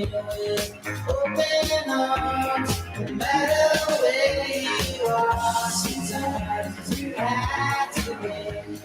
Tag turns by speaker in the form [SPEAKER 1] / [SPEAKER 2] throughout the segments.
[SPEAKER 1] Open arms, no matter where you are. Sometimes you have to win.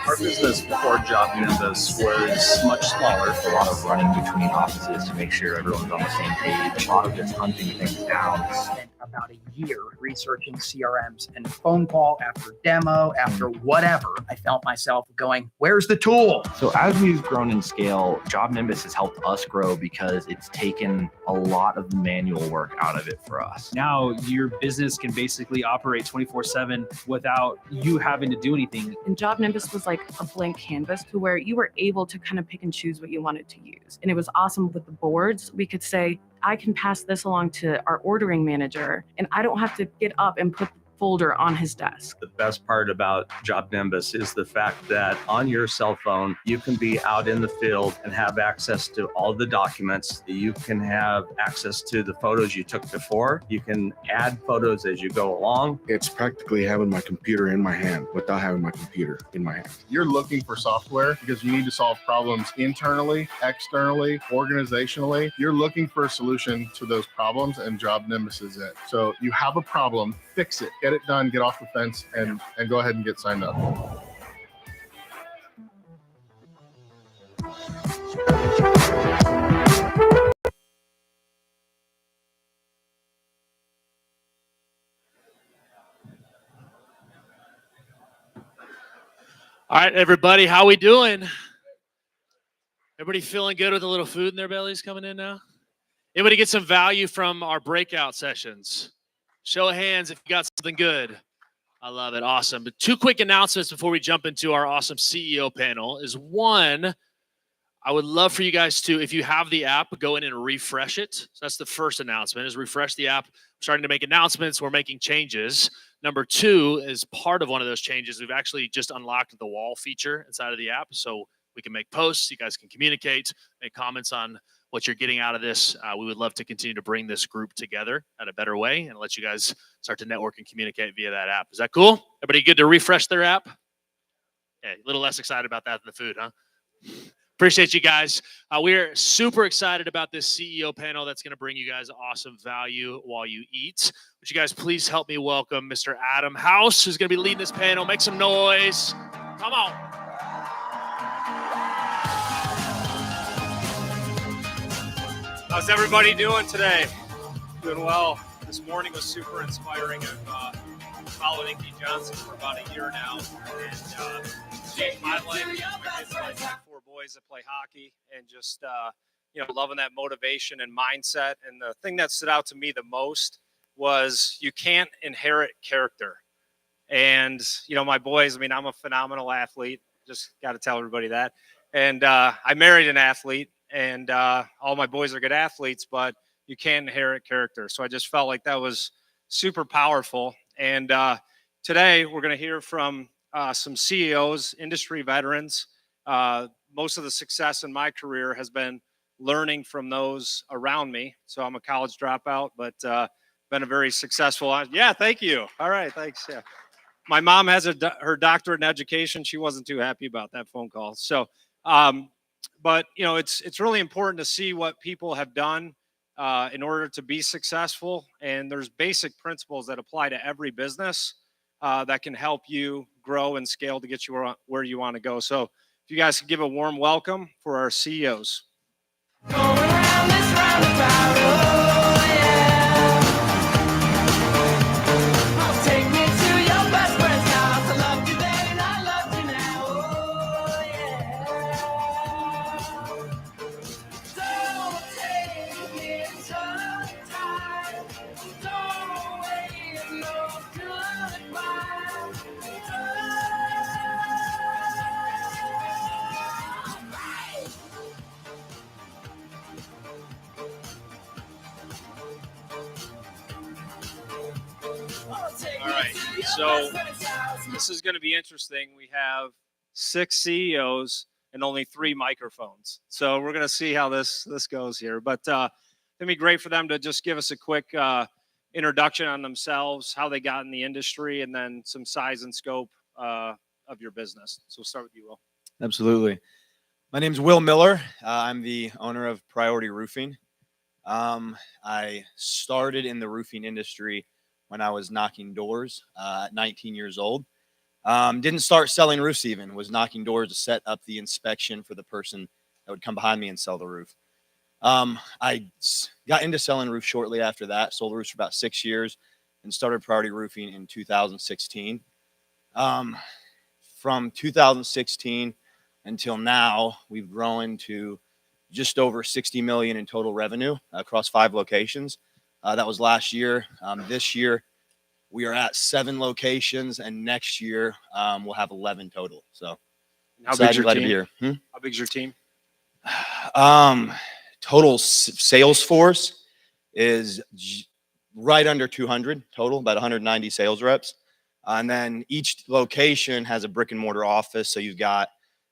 [SPEAKER 2] Our business before Job Nimbus was much smaller.
[SPEAKER 3] A lot of running between offices to make sure everyone's on the same page. A lot of just hunting things down.
[SPEAKER 4] Spent about a year researching CRMs, and phone call after demo after whatever, I felt myself going, where's the tool?
[SPEAKER 3] So as we've grown in scale, Job Nimbus has helped us grow because it's taken a lot of the manual work out of it for us.
[SPEAKER 5] Now your business can basically operate 24/7 without you having to do anything.
[SPEAKER 6] And Job Nimbus was like a blank canvas to where you were able to kind of pick and choose what you wanted to use. And it was awesome with the boards. We could say, I can pass this along to our ordering manager, and I don't have to get up and put the folder on his desk.
[SPEAKER 2] The best part about Job Nimbus is the fact that on your cell phone, you can be out in the field and have access to all the documents. You can have access to the photos you took before. You can add photos as you go along.
[SPEAKER 7] It's practically having my computer in my hand without having my computer in my hand.
[SPEAKER 8] You're looking for software because you need to solve problems internally, externally, organizationally. You're looking for a solution to those problems, and Job Nimbus is it. So you have a problem, fix it, get it done, get off the fence, and go ahead and get signed up.
[SPEAKER 9] All right, everybody, how we doing? Everybody feeling good with a little food in their bellies coming in now? Anybody get some value from our breakout sessions? Show of hands if you got something good. I love it. Awesome. But two quick announcements before we jump into our awesome CEO panel is one, I would love for you guys to, if you have the app, go in and refresh it. So that's the first announcement, is refresh the app. We're starting to make announcements. We're making changes. Number two, is part of one of those changes, we've actually just unlocked the wall feature inside of the app. So we can make posts. You guys can communicate, make comments on what you're getting out of this. We would love to continue to bring this group together in a better way and let you guys start to network and communicate via that app. Is that cool? Everybody good to refresh their app? Yeah, a little less excited about that than the food, huh? Appreciate you guys. We're super excited about this CEO panel that's going to bring you guys awesome value while you eat. Would you guys please help me welcome Mr. Adam House, who's going to be leading this panel. Make some noise. Come on.
[SPEAKER 10] How's everybody doing today? Doing well. This morning was super inspiring. I've followed Inky Johnson for about a year now, and changed my life. I have 4 boys that play hockey, and just loving that motivation and mindset. And the thing that stood out to me the most was you can't inherit character. And my boys. I mean, I'm a phenomenal athlete. Just got to tell everybody that. And I married an athlete. And all my boys are good athletes, but you can't inherit character. So I just felt like that was super powerful. And today we're going to hear from some CEOs, industry veterans. Most of the success in my career has been learning from those around me. So I'm a college dropout, but been a very successful. Yeah, thank you. All right, thanks. Yeah, my mom has her doctorate in education. She wasn't too happy about that phone call. So. But it's really important to see what people have done in order to be successful. And there's basic principles that apply to every business that can help you grow and scale to get you where you want to go. So if you guys could give a warm welcome for our CEOs.
[SPEAKER 1] Going around this roundabout, oh yeah. Oh, take me to your best friend's house. I loved you then and I love you now, oh yeah. Don't take it so time. Don't wait no goodbye.
[SPEAKER 10] All right, so this is going to be interesting. We have 6 CEOs and only 3 microphones. So we're going to see how this goes here. But it'd be great for them to just give us a quick introduction on themselves, how they got in the industry, and then some size and scope of your business. So we'll start with you, Will.
[SPEAKER 11] Absolutely. My name's Will Miller. I'm the owner of Priority Roofing. I started in the roofing industry when I was knocking doors at 19 years old. Didn't start selling roofs even, was knocking doors to set up the inspection for the person that would come behind me and sell the roof. I got into selling roofs shortly after that, sold roofs for about 6 years, and started Priority Roofing in 2016. From 2016 until now, we've grown to just over 60 million in total revenue across 5 locations. That was last year. This year, we are at 7 locations, and next year we'll have 11 total. So,
[SPEAKER 10] How big's your
[SPEAKER 11] glad to
[SPEAKER 10] team?
[SPEAKER 11] be here.
[SPEAKER 10] How big's your team?
[SPEAKER 11] Total sales force is right under 200 total, about 190 sales reps. And then each location has a brick and mortar office. So you've got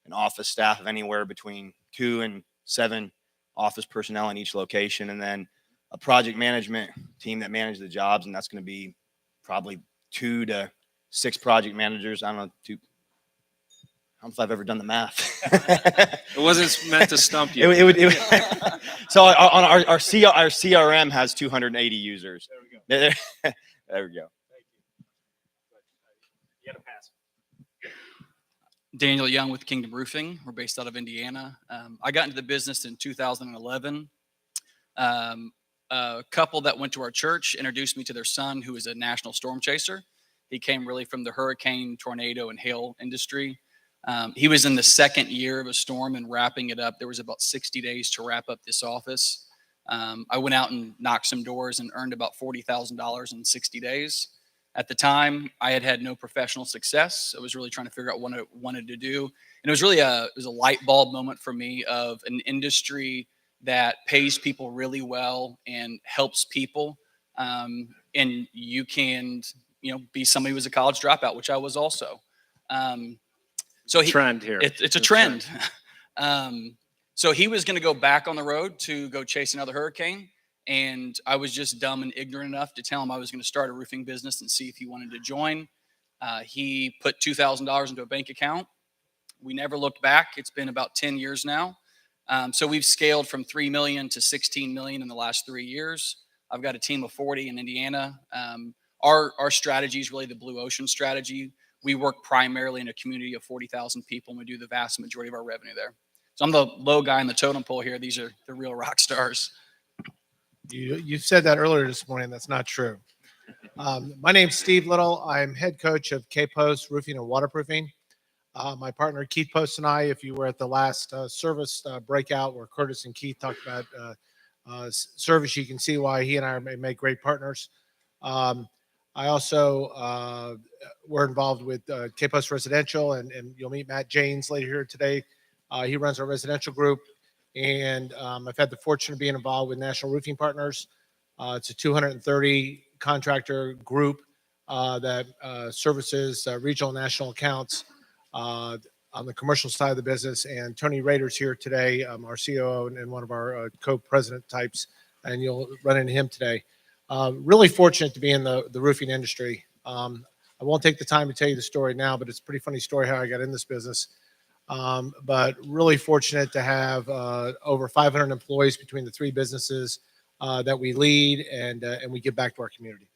[SPEAKER 11] an office staff of anywhere between 2 and 7 office personnel in each location. And then a project management team that manages the jobs. And that's going to be probably 2 to 6 project managers. I don't know if I've ever done the math.
[SPEAKER 10] It wasn't meant to stump you.
[SPEAKER 11] So our CRM has 280 users. There we go. There we go.
[SPEAKER 10] You got to pass.
[SPEAKER 12] Daniel Young with Kingdom Roofing. We're based out of Indiana. I got into the business in 2011. A couple that went to our church introduced me to their son, who is a national storm chaser. He came really from the hurricane, tornado, and hail industry. He was in the second year of a storm and wrapping it up. There was about 60 days to wrap up this office. I went out and knocked some doors and earned about $40,000 in 60 days. At the time, I had no professional success. I was really trying to figure out what I wanted to do. And it was really a light bulb moment for me of an industry that pays people really well and helps people. And you can, be somebody who was a college dropout, which I was also.
[SPEAKER 10] Trend here.
[SPEAKER 12] It's a trend. So he was going to go back on the road to go chase another hurricane. And I was just dumb and ignorant enough to tell him I was going to start a roofing business and see if he wanted to join. He put $2,000 into a bank account. We never looked back. It's been about 10 years now. So we've scaled from 3 million to 16 million in the last 3 years. I've got a team of 40 in Indiana. Our strategy is really the blue ocean strategy. We work primarily in a community of 40,000 people, and we do the vast majority of our revenue there. So I'm the low guy in the totem pole here. These are the real rock stars.
[SPEAKER 13] You said that earlier this morning. That's not true. My name's Steve Little. I'm head coach of K-Post Roofing and Waterproofing. My partner Keith Post and I, if you were at the last service breakout where Curtis and Keith talked about service, you can see why he and I make great partners. I also were involved with K-Post Residential, and you'll meet Matt Janes later here today. He runs our residential group, and I've had the fortune of being involved with National Roofing Partners. It's a 230 contractor group that services regional and national accounts on the commercial side of the business. And Tony Rader's here today, our COO and one of our co-president types, and you'll run into him today. Really fortunate to be in the roofing industry. I won't take the time to tell you the story now, but it's a pretty funny story how I got in this business. But really fortunate to have over 500 employees between the 3 businesses that we lead, and we give back to our community.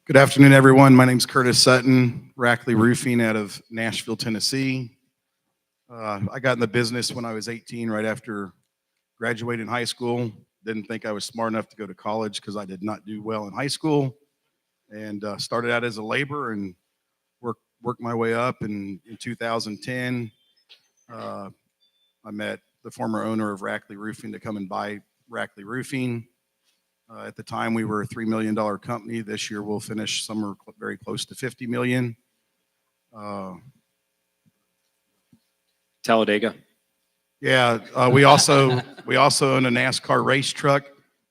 [SPEAKER 14] Good afternoon, everyone. My name's Curtis Sutton, Rackley Roofing out of Nashville, Tennessee. I got in the business when I was 18, right after graduating high school. Didn't think I was smart enough to go to college because I did not do well in high school, and started out as a laborer and worked my way up. And in 2010, I met the former owner of Rackley Roofing to come and buy Rackley Roofing. At the time, we were a $3 million company. This year, we'll finish somewhere very close to 50 million.
[SPEAKER 10] Talladega.
[SPEAKER 14] Yeah, we also own a NASCAR race truck,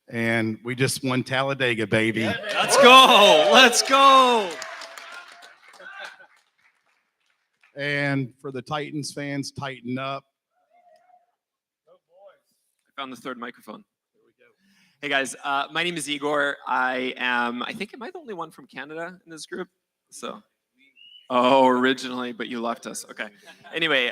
[SPEAKER 14] and we just won Talladega, baby.
[SPEAKER 10] Let's go. Let's go.
[SPEAKER 14] And for the Titans fans, tighten up.
[SPEAKER 10] I found the third microphone. Hey guys, my name is Igor. I think, am I the only one from Canada in this group? So
[SPEAKER 15] Oh, originally, but you left us. Okay. Anyway,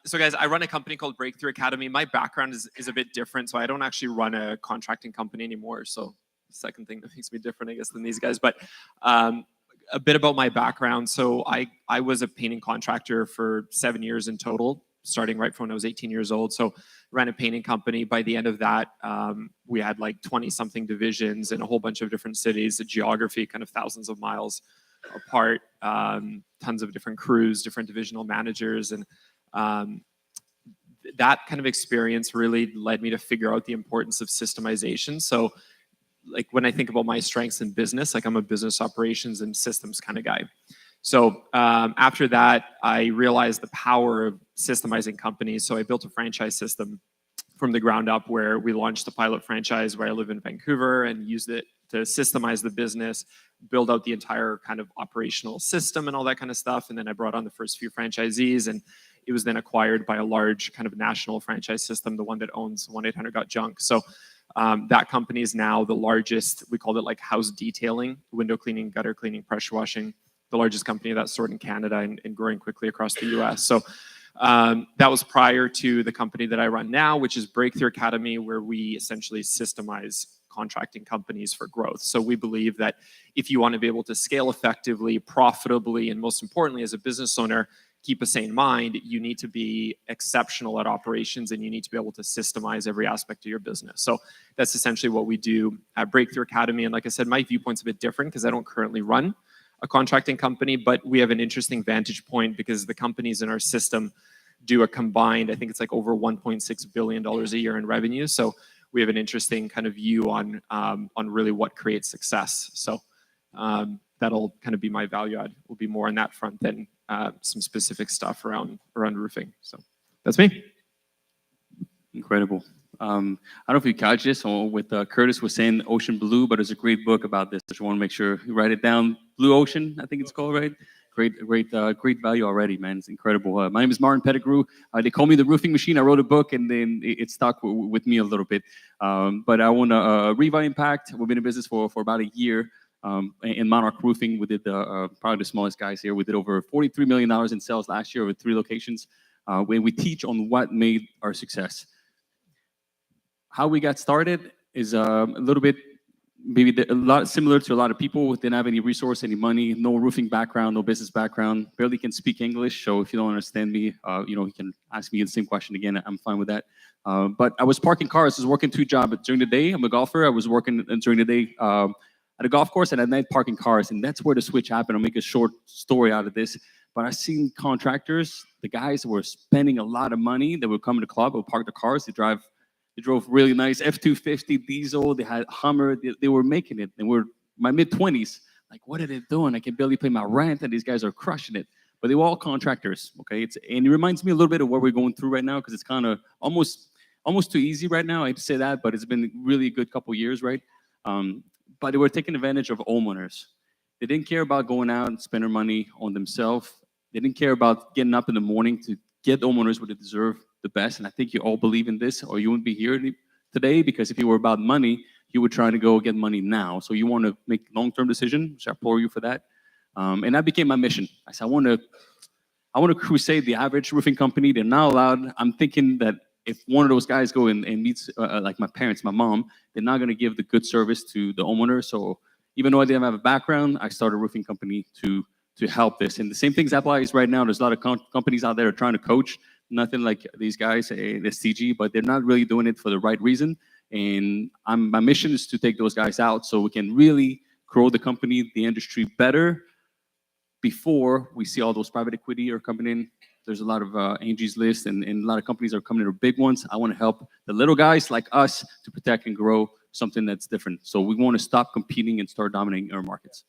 [SPEAKER 15] so guys, I run a company called Breakthrough Academy. My background is a bit different, so I don't actually run a contracting company anymore. So second thing that makes me different, I guess, than these guys. But a bit about my background. So I was a painting contractor for 7 years in total, starting right from when I was 18 years old. So ran a painting company. By the end of that, we had like 20 something divisions in a whole bunch of different cities, the geography kind of thousands of miles apart, tons of different crews, different divisional managers. And that kind of experience really led me to figure out the importance of systemization. So like when I think about my strengths in business, like I'm a business operations and systems kind of guy. So after that, I realized the power of systemizing companies. So I built a franchise system from the ground up where we launched a pilot franchise where I live in Vancouver and used it to systemize the business, build out the entire kind of operational system and all that kind of stuff. And then I brought on the first few franchisees, and it was then acquired by a large kind of national franchise system, the one that owns 1-800-GOT-JUNK. So that company is now the largest, we called it like house detailing, window cleaning, gutter cleaning, pressure washing, the largest company of that sort in Canada and growing quickly across the US. So that was prior to the company that I run now, which is Breakthrough Academy, where we essentially systemize contracting companies for growth. So we believe that if you want to be able to scale effectively, profitably, and most importantly, as a business owner, keep a sane mind, you need to be exceptional at operations and you need to be able to systemize every aspect of your business. So that's essentially what we do at Breakthrough Academy. And like I said, my viewpoint's a bit different because I don't currently run a contracting company, but we have an interesting vantage point because the companies in our system do a combined, I think it's like over $1.6 billion a year in revenue. So we have an interesting kind of view on really what creates success. So that'll kind of be my value add. Will be more on that front than some specific stuff around roofing. So that's me.
[SPEAKER 16] Incredible. I don't know if you catch this or with Curtis was saying Ocean Blue, but there's a great book about this. I just want to make sure you write it down. Blue Ocean, I think it's called, right? Great value already, man. It's incredible. My name is Martin Pettigrew. They call me the roofing machine. I wrote a book and then it stuck with me a little bit. But I want to Revi Impact. We've been in business for about a year. In Monarch Roofing, we did probably the smallest guys here. We did over $43 million in sales last year over 3 locations. When we teach on what made our success. How we got started is a little bit, maybe a lot similar to a lot of people who didn't have any resource, any money, no roofing background, no business background, barely can speak English. So if you don't understand me, you can ask me the same question again. I'm fine with that. But I was parking cars. I was working 2 jobs during the day. I'm a golfer. I was working during the day at a golf course and at night parking cars. And that's where the switch happened. I'll make a short story out of this. But I've seen contractors, the guys were spending a lot of money. They would come to the club, would park the cars. They drove really nice F-250 diesel. They had Hummer. They were making it. And we're my mid-20s. Like, what are they doing? I can barely pay my rent, and these guys are crushing it. But they were all contractors, okay? And it reminds me a little bit of what we're going through right now because it's kind of almost too easy right now. I hate to say that, but it's been really a good couple years, right? But they were taking advantage of homeowners. They didn't care about going out and spending money on themselves. They didn't care about getting up in the morning to get homeowners what they deserve the best. And I think you all believe in this, or you wouldn't be here today, because if you were about money, you would try to go get money now. So you want to make long-term decisions, which I applaud you for that. And that became my mission. I said, I want to crusade the average roofing company. They're not allowed. I'm thinking that if one of those guys go and meets like my parents, my mom, they're not going to give the good service to the homeowner. So even though I didn't have a background, I started a roofing company to help this. And the same things applies right now. There's a lot of companies out there trying to coach. Nothing like these guys, the CG, but they're not really doing it for the right reason. And my mission is to take those guys out so we can really grow the company, the industry better before we see all those private equity are coming in. There's a lot of Angie's List and a lot of companies are coming in, are big ones. I want to help the little guys like us to protect and grow something that's different. So we want to stop competing and start dominating our markets.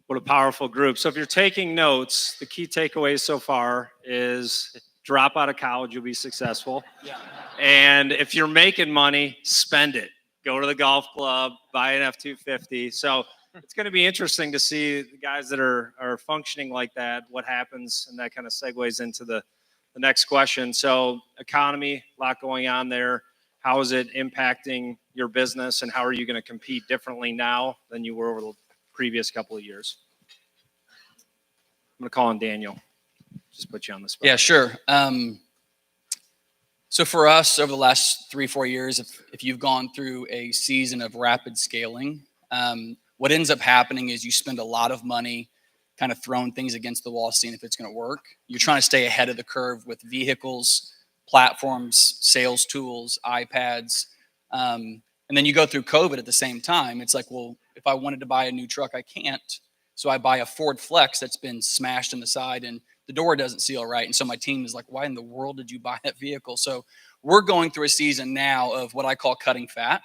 [SPEAKER 10] What a powerful group. So if you're taking notes, the key takeaways so far is drop out of college, you'll be successful. Yeah. And if you're making money, spend it. Go to the golf club, buy an F-250. So it's going to be interesting to see the guys that are functioning like that, what happens, and that kind of segues into the next question. So economy, a lot going on there. How is it impacting your business, and how are you going to compete differently now than you were over the previous couple of years? going to call on Daniel. Just put you on the spot.
[SPEAKER 12] Yeah, sure. So for us, over the last 3-4 years, if you've gone through a season of rapid scaling, what ends up happening is you spend a lot of money kind of throwing things against the wall, seeing if it's going to work. You're trying to stay ahead of the curve with vehicles, platforms, sales tools, iPads. And then you go through COVID at the same time. It's like, well, if I wanted to buy a new truck, I can't. So I buy a Ford Flex that's been smashed in the side and the door doesn't seal right. And so my team is like, why in the world did you buy that vehicle? So we're going through a season now of what I call cutting fat.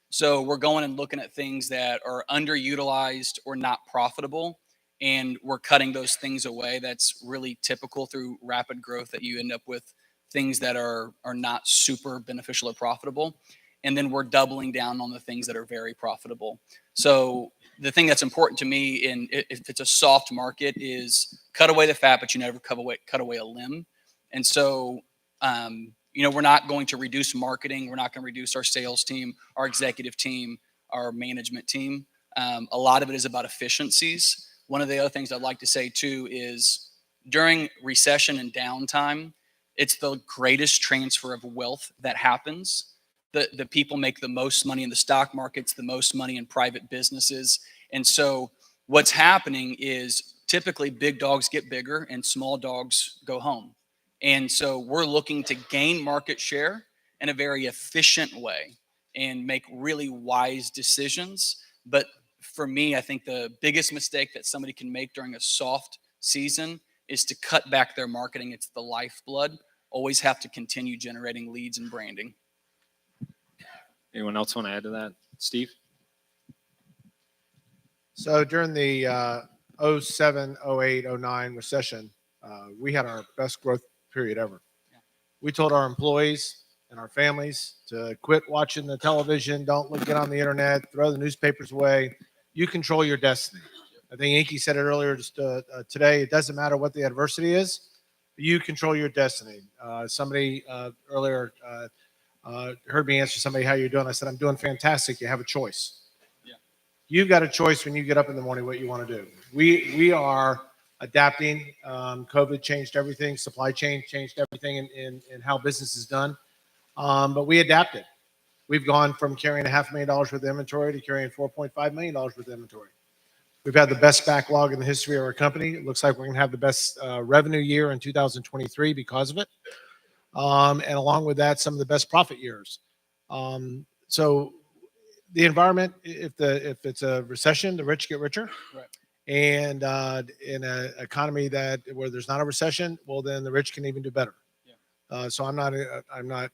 [SPEAKER 12] So we're going and looking at things that are underutilized or not profitable, and we're cutting those things away. That's really typical through rapid growth, that you end up with things that are not super beneficial or profitable. And then we're doubling down on the things that are very profitable. So the thing that's important to me if it's a soft market is cut away the fat, but you never cut away a limb. And so, we're not going to reduce marketing. We're not going to reduce our sales team, our executive team, our management team. A lot of it is about efficiencies. One of the other things I'd like to say too is during recession and downtime, it's the greatest transfer of wealth that happens. The people make the most money in the stock markets, the most money in private businesses. And so what's happening is typically big dogs get bigger and small dogs go home. And so we're looking to gain market share in a very efficient way and make really wise decisions. But for me, I think the biggest mistake that somebody can make during a soft season is to cut back their marketing. It's the lifeblood. Always have to continue generating leads and branding.
[SPEAKER 10] Anyone else want to add to that? Steve?
[SPEAKER 13] So during the 07, 08, 09 recession, we had our best growth period ever.
[SPEAKER 12] Yeah.
[SPEAKER 13] We told our employees and our families to quit watching the television, get on the internet, throw the newspapers away. You control your destiny. I think Inky said it earlier just today. It doesn't matter what the adversity is, you control your destiny. Somebody earlier heard me answer somebody, how you doing? I said, I'm doing fantastic. You have a choice.
[SPEAKER 12] Yeah.
[SPEAKER 13] You've got a choice when you get up in the morning what you want to do. We are adapting. COVID changed everything. Supply chain changed everything in how business is done. But we adapted. We've gone from carrying $500,000 worth of inventory to carrying $4.5 million worth of inventory. We've had the best backlog in the history of our company. It looks like we're going to have the best revenue year in 2023 because of it. And along with that, some of the best profit years. So the environment, if it's a recession, the rich get richer.
[SPEAKER 12] Right.
[SPEAKER 13] And in an economy where there's not a recession, well, then the rich can even do better.
[SPEAKER 12] Yeah.
[SPEAKER 13] So I'm not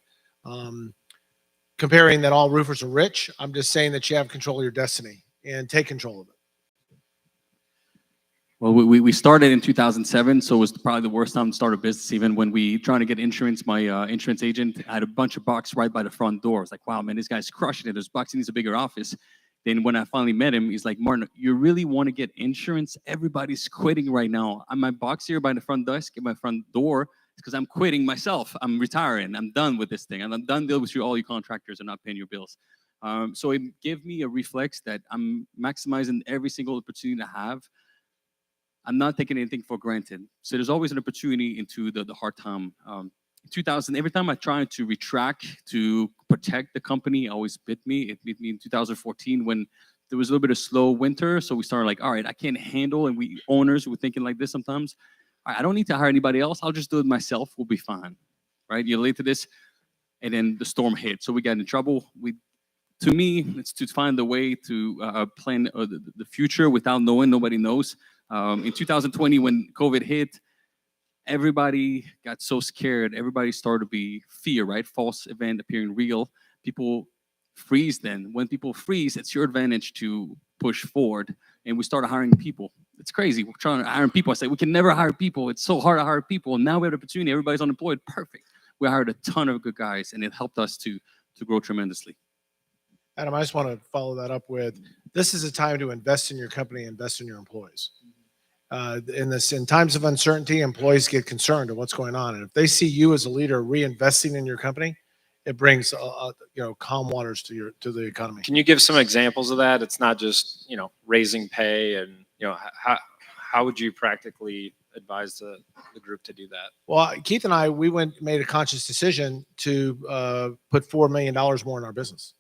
[SPEAKER 13] comparing that all roofers are rich. I'm just saying that you have control of your destiny and take control of it.
[SPEAKER 16] Well, we started in 2007, so it was probably the worst time to start a business. Even when we trying to get insurance, my insurance agent had a bunch of bucks right by the front door. It's like, wow, man, this guy's crushing it. There's bucks. He needs a bigger office. Then when I finally met him, he's like, Martin, you really want to get insurance? Everybody's quitting right now. I'm my box here by the front desk at my front door because I'm quitting myself. I'm retiring. I'm done with this thing. And I'm done dealing with all you contractors and not paying your bills. So it gave me a reflex that I'm maximizing every single opportunity I have. I'm not taking anything for granted. So there's always an opportunity into the hard time. In 2000, every time I tried to retract to protect the company, it always bit me. It bit me in 2014 when there was a little bit of slow winter. So we started like, all right, I can't handle, and we owners were thinking like this sometimes. All right, I don't need to hire anybody else. I'll just do it myself. We'll be fine, right? You're late to this, and then the storm hit. So we got in trouble. To me, it's to find a way to plan the future without knowing. Nobody knows. In 2020, when COVID hit, everybody got so scared. Everybody started to be fear, right? False event appearing real. People freeze then. When people freeze, it's your advantage to push forward. And we started hiring people. It's crazy. We're trying to hire people. I say, we can never hire people. It's so hard to hire people. And now we have the opportunity. Everybody's unemployed. Perfect. We hired a ton of good guys, and it helped us to grow tremendously.
[SPEAKER 13] Adam, I just want to follow that up with, this is a time to invest in your company, invest in your employees. In times of uncertainty, employees get concerned of what's going on. And if they see you as a leader reinvesting in your company, it brings calm waters to the economy.
[SPEAKER 10] Can you give some examples of that? It's not just raising pay and how would you practically advise the group to do that?
[SPEAKER 13] Well, Keith and I, we made a conscious decision to put $4 million more in our business.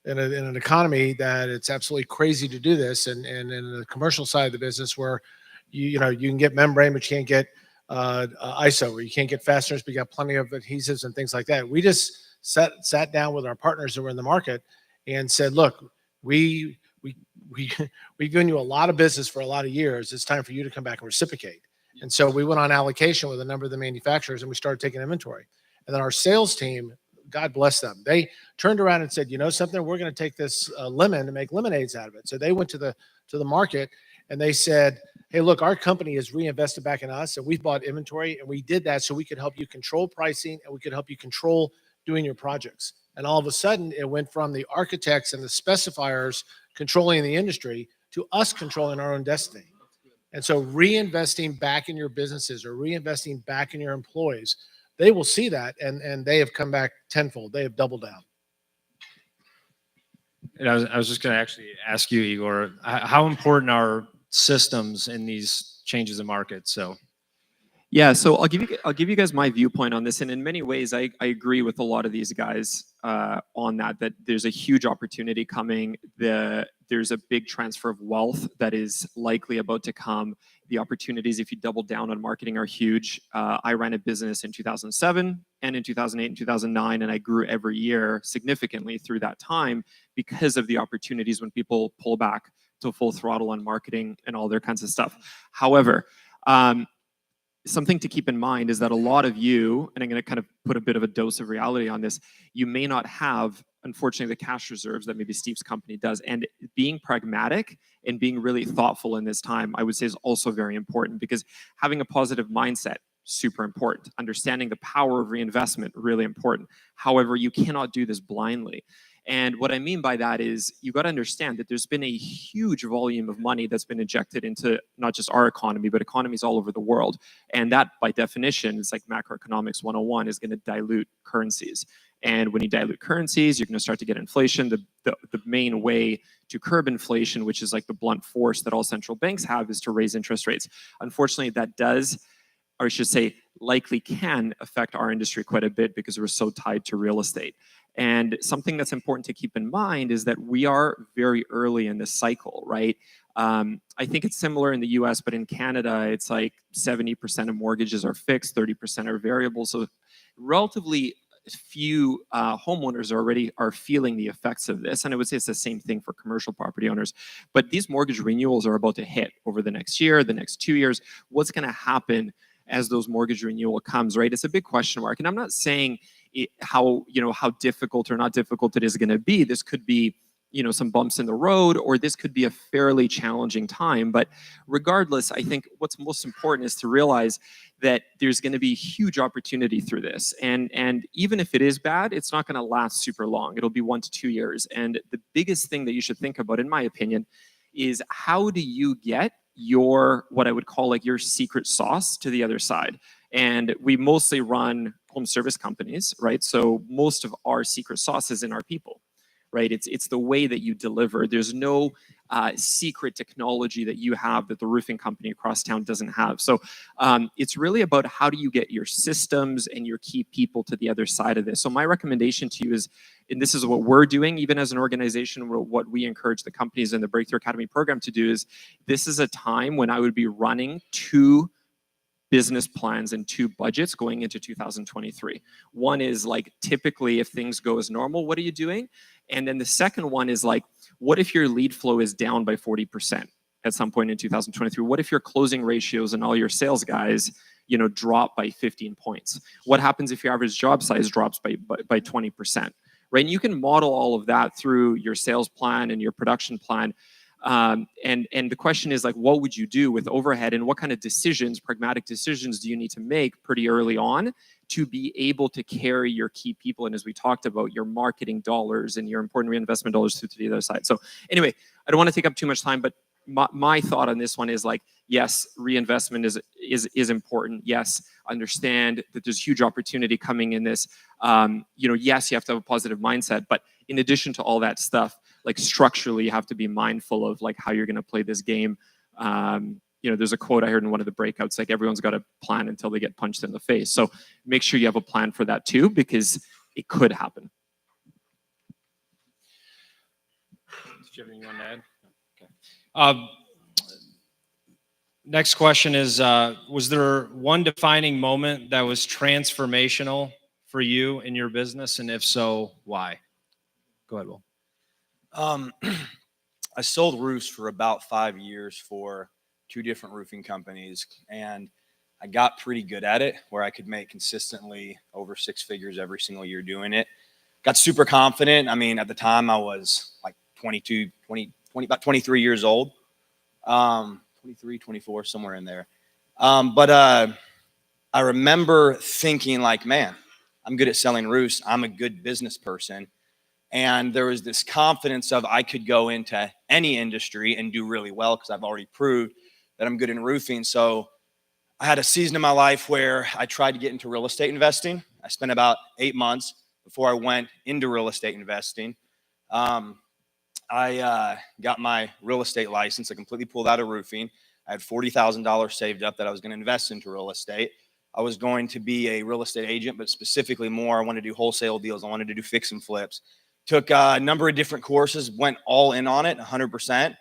[SPEAKER 13] In an economy that it's absolutely crazy to do this, and in the commercial side of the business where you can get membrane, but you can't get ISO, or you can't get fasteners, but you got plenty of adhesives and things like that. We just sat down with our partners that were in the market and said, look, we've given you a lot of business for a lot of years. It's time for you to come back and reciprocate. And so we went on allocation with a number of the manufacturers, and we started taking inventory. And then our sales team, God bless them, they turned around and said, you know something, we're going to take this lemon and make lemonades out of it. So they went to the market and they said, hey, look, our company has reinvested back in us, and we've bought inventory, and we did that so we could help you control pricing, and we could help you control doing your projects. And all of a sudden, it went from the architects and the specifiers controlling the industry to us controlling our own destiny. And so reinvesting back in your businesses or reinvesting back in your employees, they will see that, and they have come back tenfold. They have doubled down.
[SPEAKER 10] And I was just going to actually ask you, Igor, how important are systems in these changes in market? So
[SPEAKER 15] Yeah, so I'll give you guys my viewpoint on this, and in many ways, I agree with a lot of these guys on that there's a huge opportunity coming. There's a big transfer of wealth that is likely about to come. The opportunities, if you double down on marketing, are huge. I ran a business in 2007 and in 2008 and 2009, and I grew every year significantly through that time because of the opportunities when people pull back to full throttle on marketing and all their kinds of stuff. However, something to keep in mind is that a lot of you, and I'm going to kind of put a bit of a dose of reality on this, you may not have, unfortunately, the cash reserves that maybe Steve's company does. And being pragmatic and being really thoughtful in this time, I would say, is also very important, because having a positive mindset, super important. Understanding the power of reinvestment, really important. However, you cannot do this blindly. And what I mean by that is you got to understand that there's been a huge volume of money that's been injected into not just our economy, but economies all over the world. And that, by definition, is like macroeconomics 101, is going to dilute currencies. And when you dilute currencies, you're going to start to get inflation. The main way to curb inflation, which is like the blunt force that all central banks have, is to raise interest rates. Unfortunately, that does, or I should say, likely can affect our industry quite a bit because we're so tied to real estate. And something that's important to keep in mind is that we are very early in this cycle, right? I think it's similar in the US, but in Canada, it's like 70% of mortgages are fixed, 30% are variable. So relatively few homeowners already are feeling the effects of this. And I would say it's the same thing for commercial property owners. But these mortgage renewals are about to hit over the next year, the next 2 years. What's going to happen as those mortgage renewal comes, right? It's a big question mark. And I'm not saying how difficult or not difficult it is going to be. This could be, some bumps in the road, or this could be a fairly challenging time. But regardless, I think what's most important is to realize that there's going to be huge opportunity through this. And even if it is bad, it's not going to last super long. It'll be 1 to 2 years. And the biggest thing that you should think about, in my opinion, is how do you get your, what I would call like your secret sauce to the other side. And we mostly run home service companies, right? So most of our secret sauce is in our people, right? It's the way that you deliver. There's no secret technology that you have that the roofing company across town doesn't have. So it's really about how do you get your systems and your key people to the other side of this. So my recommendation to you is, and this is what we're doing, even as an organization, what we encourage the companies in the Breakthrough Academy program to do is, this is a time when I would be running 2 business plans and 2 budgets going into 2023. One is like, typically if things go as normal, what are you doing? And then the second one is like, what if your lead flow is down by 40% at some point in 2023? What if your closing ratios and all your sales guys, drop by 15 points? What happens if your average job size drops by 20%? Right? And you can model all of that through your sales plan and your production plan. And the question is like, what would you do with overhead, and what kind of decisions, pragmatic decisions, do you need to make pretty early on to be able to carry your key people, and as we talked about, your marketing dollars and your important reinvestment dollars through to the other side. So anyway, I don't want to take up too much time, but my thought on this one is like, yes, reinvestment is important. Yes, understand that there's huge opportunity coming in this. Yes, you have to have a positive mindset, but in addition to all that stuff, like structurally, you have to be mindful of like how you're going to play this game. there's a quote I heard in one of the breakouts, like everyone's got a plan until they get punched in the face. So make sure you have a plan for that too, because it could happen.
[SPEAKER 10] Did you have anything to add? Okay. Next question is, was there one defining moment that was transformational for you in your business? And if so, why? Go ahead, Will.
[SPEAKER 11] I sold roofs for about 5 years for 2 different roofing companies, and I got pretty good at it where I could make consistently over 6 figures every single year doing it. Got super confident. I mean, at the time I was like 22, 20, about 23 years old. 23, 24, somewhere in there. But I remember thinking like, man, I'm good at selling roofs. I'm a good business person. And there was this confidence of I could go into any industry and do really well because I've already proved that I'm good in roofing. So I had a season in my life where I tried to get into real estate investing. I spent about 8 months before I went into real estate investing. I got my real estate license. I completely pulled out of roofing. I had $40,000 saved up that I was going to invest into real estate. I was going to be a real estate agent, but specifically more, I wanted to do wholesale deals. I wanted to do fix and flips. Took a number of different courses, went all in on it, 100%.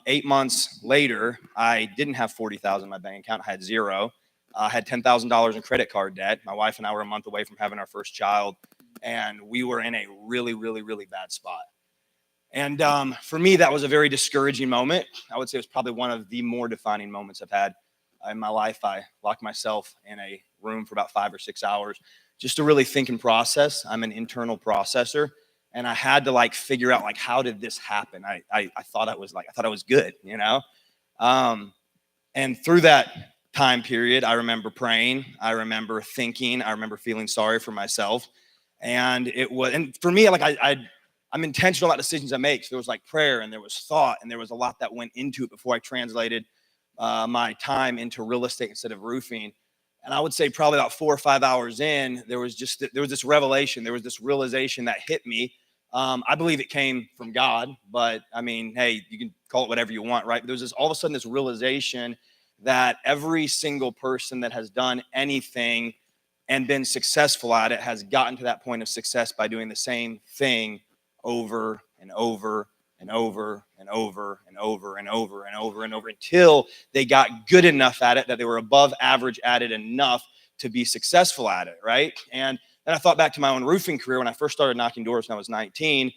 [SPEAKER 11] 8 months later, I didn't have $40,000 in my bank account. I had zero. I had $10,000 in credit card debt. My wife and I were a month away from having our first child, and we were in a really, really, really bad spot. And for me, that was a very discouraging moment. I would say it was probably one of the more defining moments I've had in my life. I locked myself in a room for about 5 or 6 hours just to really think and process. I'm an internal processor, and I had to like figure out like, how did this happen? I thought I was good, you know? And through that time period, I remember praying, I remember thinking, I remember feeling sorry for myself. And for me, like I'm intentional about decisions I make. So there was like prayer, and there was thought, and there was a lot that went into it before I translated my time into real estate instead of roofing. And I would say probably about 4 or 5 hours in, there was this revelation, there was this realization that hit me. I believe it came from God, but I mean, hey, you can call it whatever you want, right? But there was all of a sudden this realization that every single person that has done anything and been successful at it has gotten to that point of success by doing the same thing over and over and over and over and over and over and over and over until they got good enough at it that they were above average at it enough to be successful at it, right? And then I thought back to my own roofing career when I first started knocking doors when I was 19.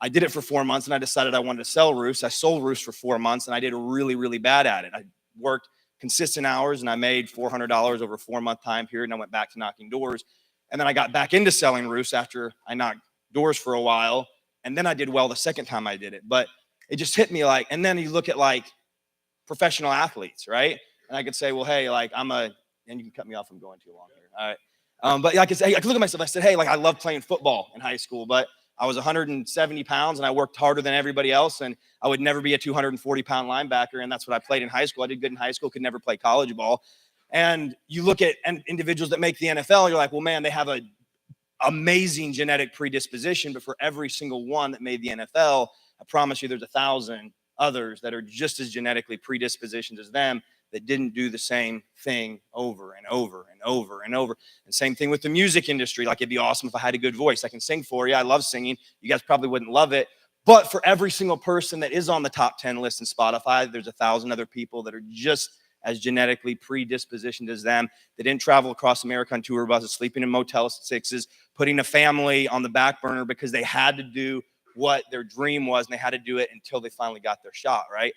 [SPEAKER 11] I did it for 4 months, and I decided I wanted to sell roofs. I sold roofs for 4 months, and I did really, really bad at it. I worked consistent hours, and I made $400 over a 4-month time period, and I went back to knocking doors. And then I got back into selling roofs after I knocked doors for a while. And then I did well the second time I did it. But it just hit me like, and then you look at like professional athletes, right? And I could say, well, hey, like and you can cut me off if I'm going too long here. All right. But I could look at myself. I said, hey, like I love playing football in high school, but I was 170 pounds and I worked harder than everybody else. And I would never be a 240-pound linebacker. And that's what I played in high school. I did good in high school, could never play college ball. And you look at individuals that make the NFL, you're like, well, man, they have a amazing genetic predisposition, but for every single one that made the NFL, I promise you there's 1,000 others that are just as genetically predispositioned as them that didn't do the same thing over and over and over and over. And same thing with the music industry. Like, it'd be awesome if I had a good voice. I can sing for you. I love singing. You guys probably wouldn't love it. But for every single person that is on the top 10 list in Spotify, there's 1,000 other people that are just as genetically predispositioned as them. They didn't travel across America on tour buses, sleeping in Motel 6s, putting a family on the back burner because they had to do what their dream was, and they had to do it until they finally got their shot, right?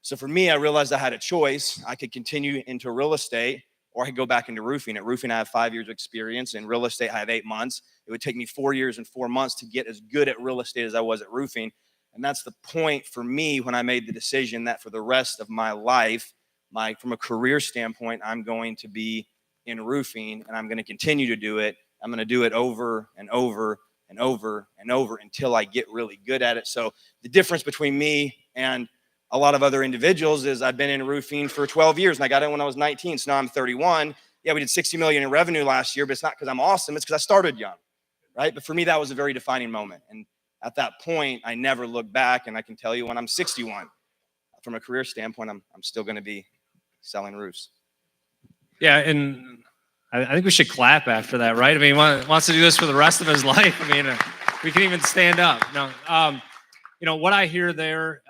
[SPEAKER 11] So for me, I realized I had a choice. I could continue into real estate, or I could go back into roofing. At roofing, I have 5 years of experience. In real estate, I have 8 months. It would take me 4 years and 4 months to get as good at real estate as I was at roofing. And that's the point for me when I made the decision that for the rest of my life, from a career standpoint, I'm going to be in roofing, and I'm going to continue to do it. I'm going to do it over and over and over and over until I get really good at it. So the difference between me and a lot of other individuals is I've been in roofing for 12 years, and I got in when I was 19. So now I'm 31. Yeah, we did 60 million in revenue last year, but it's not because I'm awesome. It's because I started young, right? But for me, that was a very defining moment. And at that point, I never looked back, and I can tell you when I'm 61, from a career standpoint, I'm still going to be selling roofs.
[SPEAKER 10] Yeah, and I think we should clap after that, right? I mean, he wants to do this for the rest of his life. I mean, we can even stand up. No, what I hear there,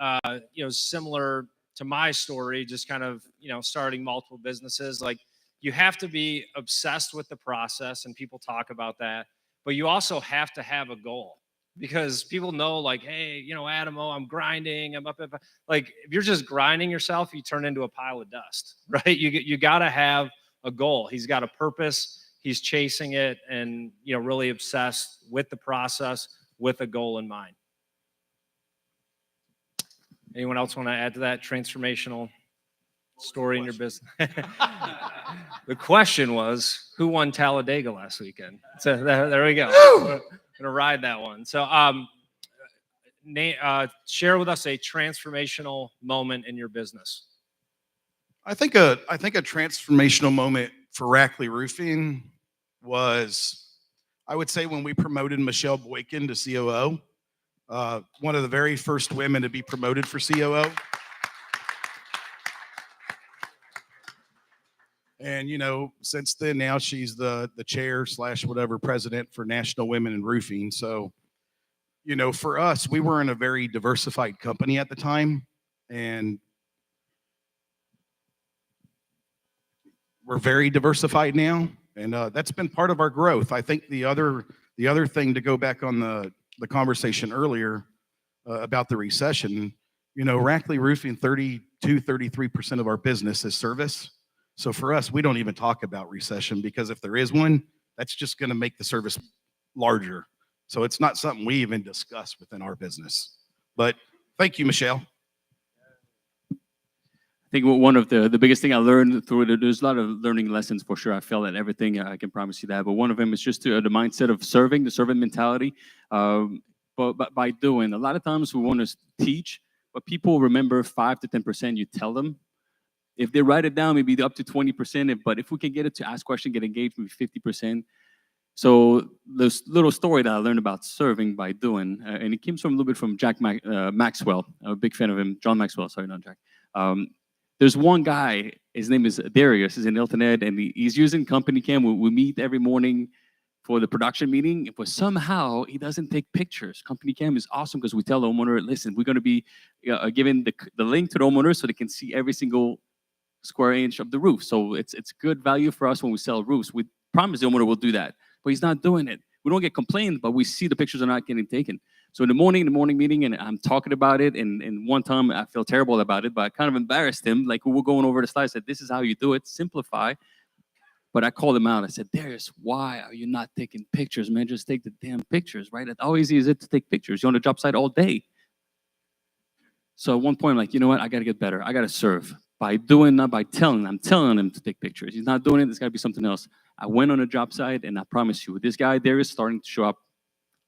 [SPEAKER 10] similar to my story, just kind of, starting multiple businesses. Like, you have to be obsessed with the process, and people talk about that, but you also have to have a goal, because people know, like, hey, Adam, I'm grinding, I'm up. Like, if you're just grinding yourself, you turn into a pile of dust, right? You got to have a goal. He's got a purpose. He's chasing it, and really obsessed with the process, with a goal in mind. Anyone else want to add to that transformational story in your business? The question was, who won Talladega last weekend? So there we go. We're gonna ride that one. So share with us a transformational moment in your business.
[SPEAKER 14] I think a transformational moment for Rackley Roofing was, I would say, when we promoted Michelle Boykin to COO. One of the very first women to be promoted for COO. And, since then, now she's the chair / whatever president for National Women in Roofing. So, for us, we were in a very diversified company at the time, and we're very diversified now. And that's been part of our growth. I think the other thing, to go back on the conversation earlier about the recession, Rackley Roofing, 33% of our business is service. So for us, we don't even talk about recession, because if there is one, that's just going to make the service larger. So it's not something we even discuss within our business. But thank you, Michelle.
[SPEAKER 16] I think one of the biggest thing I learned through it, there's a lot of learning lessons for sure. I failed at everything, I can promise you that. But one of them is just the mindset of serving, the servant mentality. But by doing, a lot of times we want to teach, but people remember 5 to 10%. You tell them. If they write it down, maybe up to 20%. But if we can get it to ask questions, get engaged, maybe 50%. So this little story that I learned about serving by doing, and it came from a little bit from Jack Maxwell. I'm a big fan of him. John Maxwell, sorry, not Jack. There's one guy, his name is Darius, he's in Hilton Ed, and he's using company cam. We meet every morning for the production meeting, but somehow he doesn't take pictures. Company cam is awesome because we tell the homeowner, listen, we're going to be giving the link to the homeowner so they can see every single square inch of the roof. So it's good value for us when we sell roofs. We promise the homeowner will do that, but he's not doing it. We don't get complained, but we see the pictures are not getting taken. So in the morning meeting, and I'm talking about it, and one time I feel terrible about it, but I kind of embarrassed him. Like, we were going over the slides, I said, this is how you do it, simplify. But I called him out. I said, Darius, why are you not taking pictures, man? Just take the damn pictures, right? How easy is it to take pictures? You're on the job site all day. So at one point, I'm like, you know what? I got to get better. I got to serve. By doing, not by telling. I'm telling him to take pictures. He's not doing it. There's got to be something else. I went on a job site, and I promise you, this guy there is starting to show up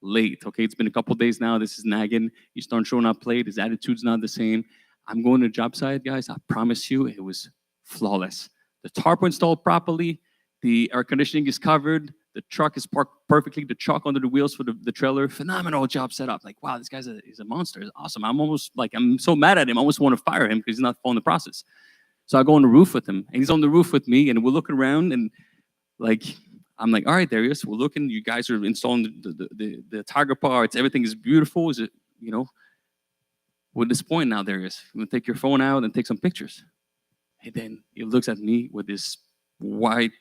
[SPEAKER 16] late. Okay, it's been a couple days now. This is nagging. He's starting showing up late. His attitude's not the same. I'm going to the job site, guys. I promise you, it was flawless. The tarp installed properly. The air conditioning is covered. The truck is parked perfectly. The chalk under the wheels for the trailer. Phenomenal job set up. Like, wow, this guy's he's a monster. It's awesome. I'm so mad at him. I almost want to fire him because he's not following the process. So I go on the roof with him, and he's on the roof with me, and we're looking around, and I'm like, all right, Darius, we're looking. You guys are installing the tiger parts. Everything is beautiful. Is it, we're at this point now, Darius. You want to take your phone out and take some pictures. And then he looks at me with this white,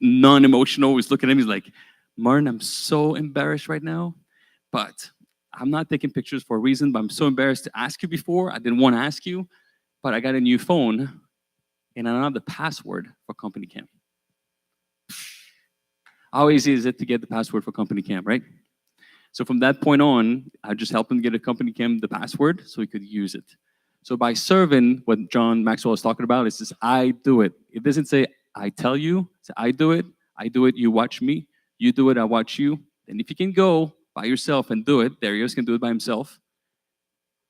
[SPEAKER 16] non-emotional. He's looking at me. He's like, Martin, I'm so embarrassed right now, but I'm not taking pictures for a reason, but I'm so embarrassed to ask you before. I didn't want to ask you, but I got a new phone, and I don't have the password for Company Cam. How easy is it to get the password for Company Cam, right? So from that point on, I just helped him get a Company Cam the password so he could use it. So by serving, what John Maxwell is talking about is this: I do it. It doesn't say I tell you. It's I do it. I do it. You watch me. You do it. I watch you. And if you can go by yourself and do it, Darius can do it by himself.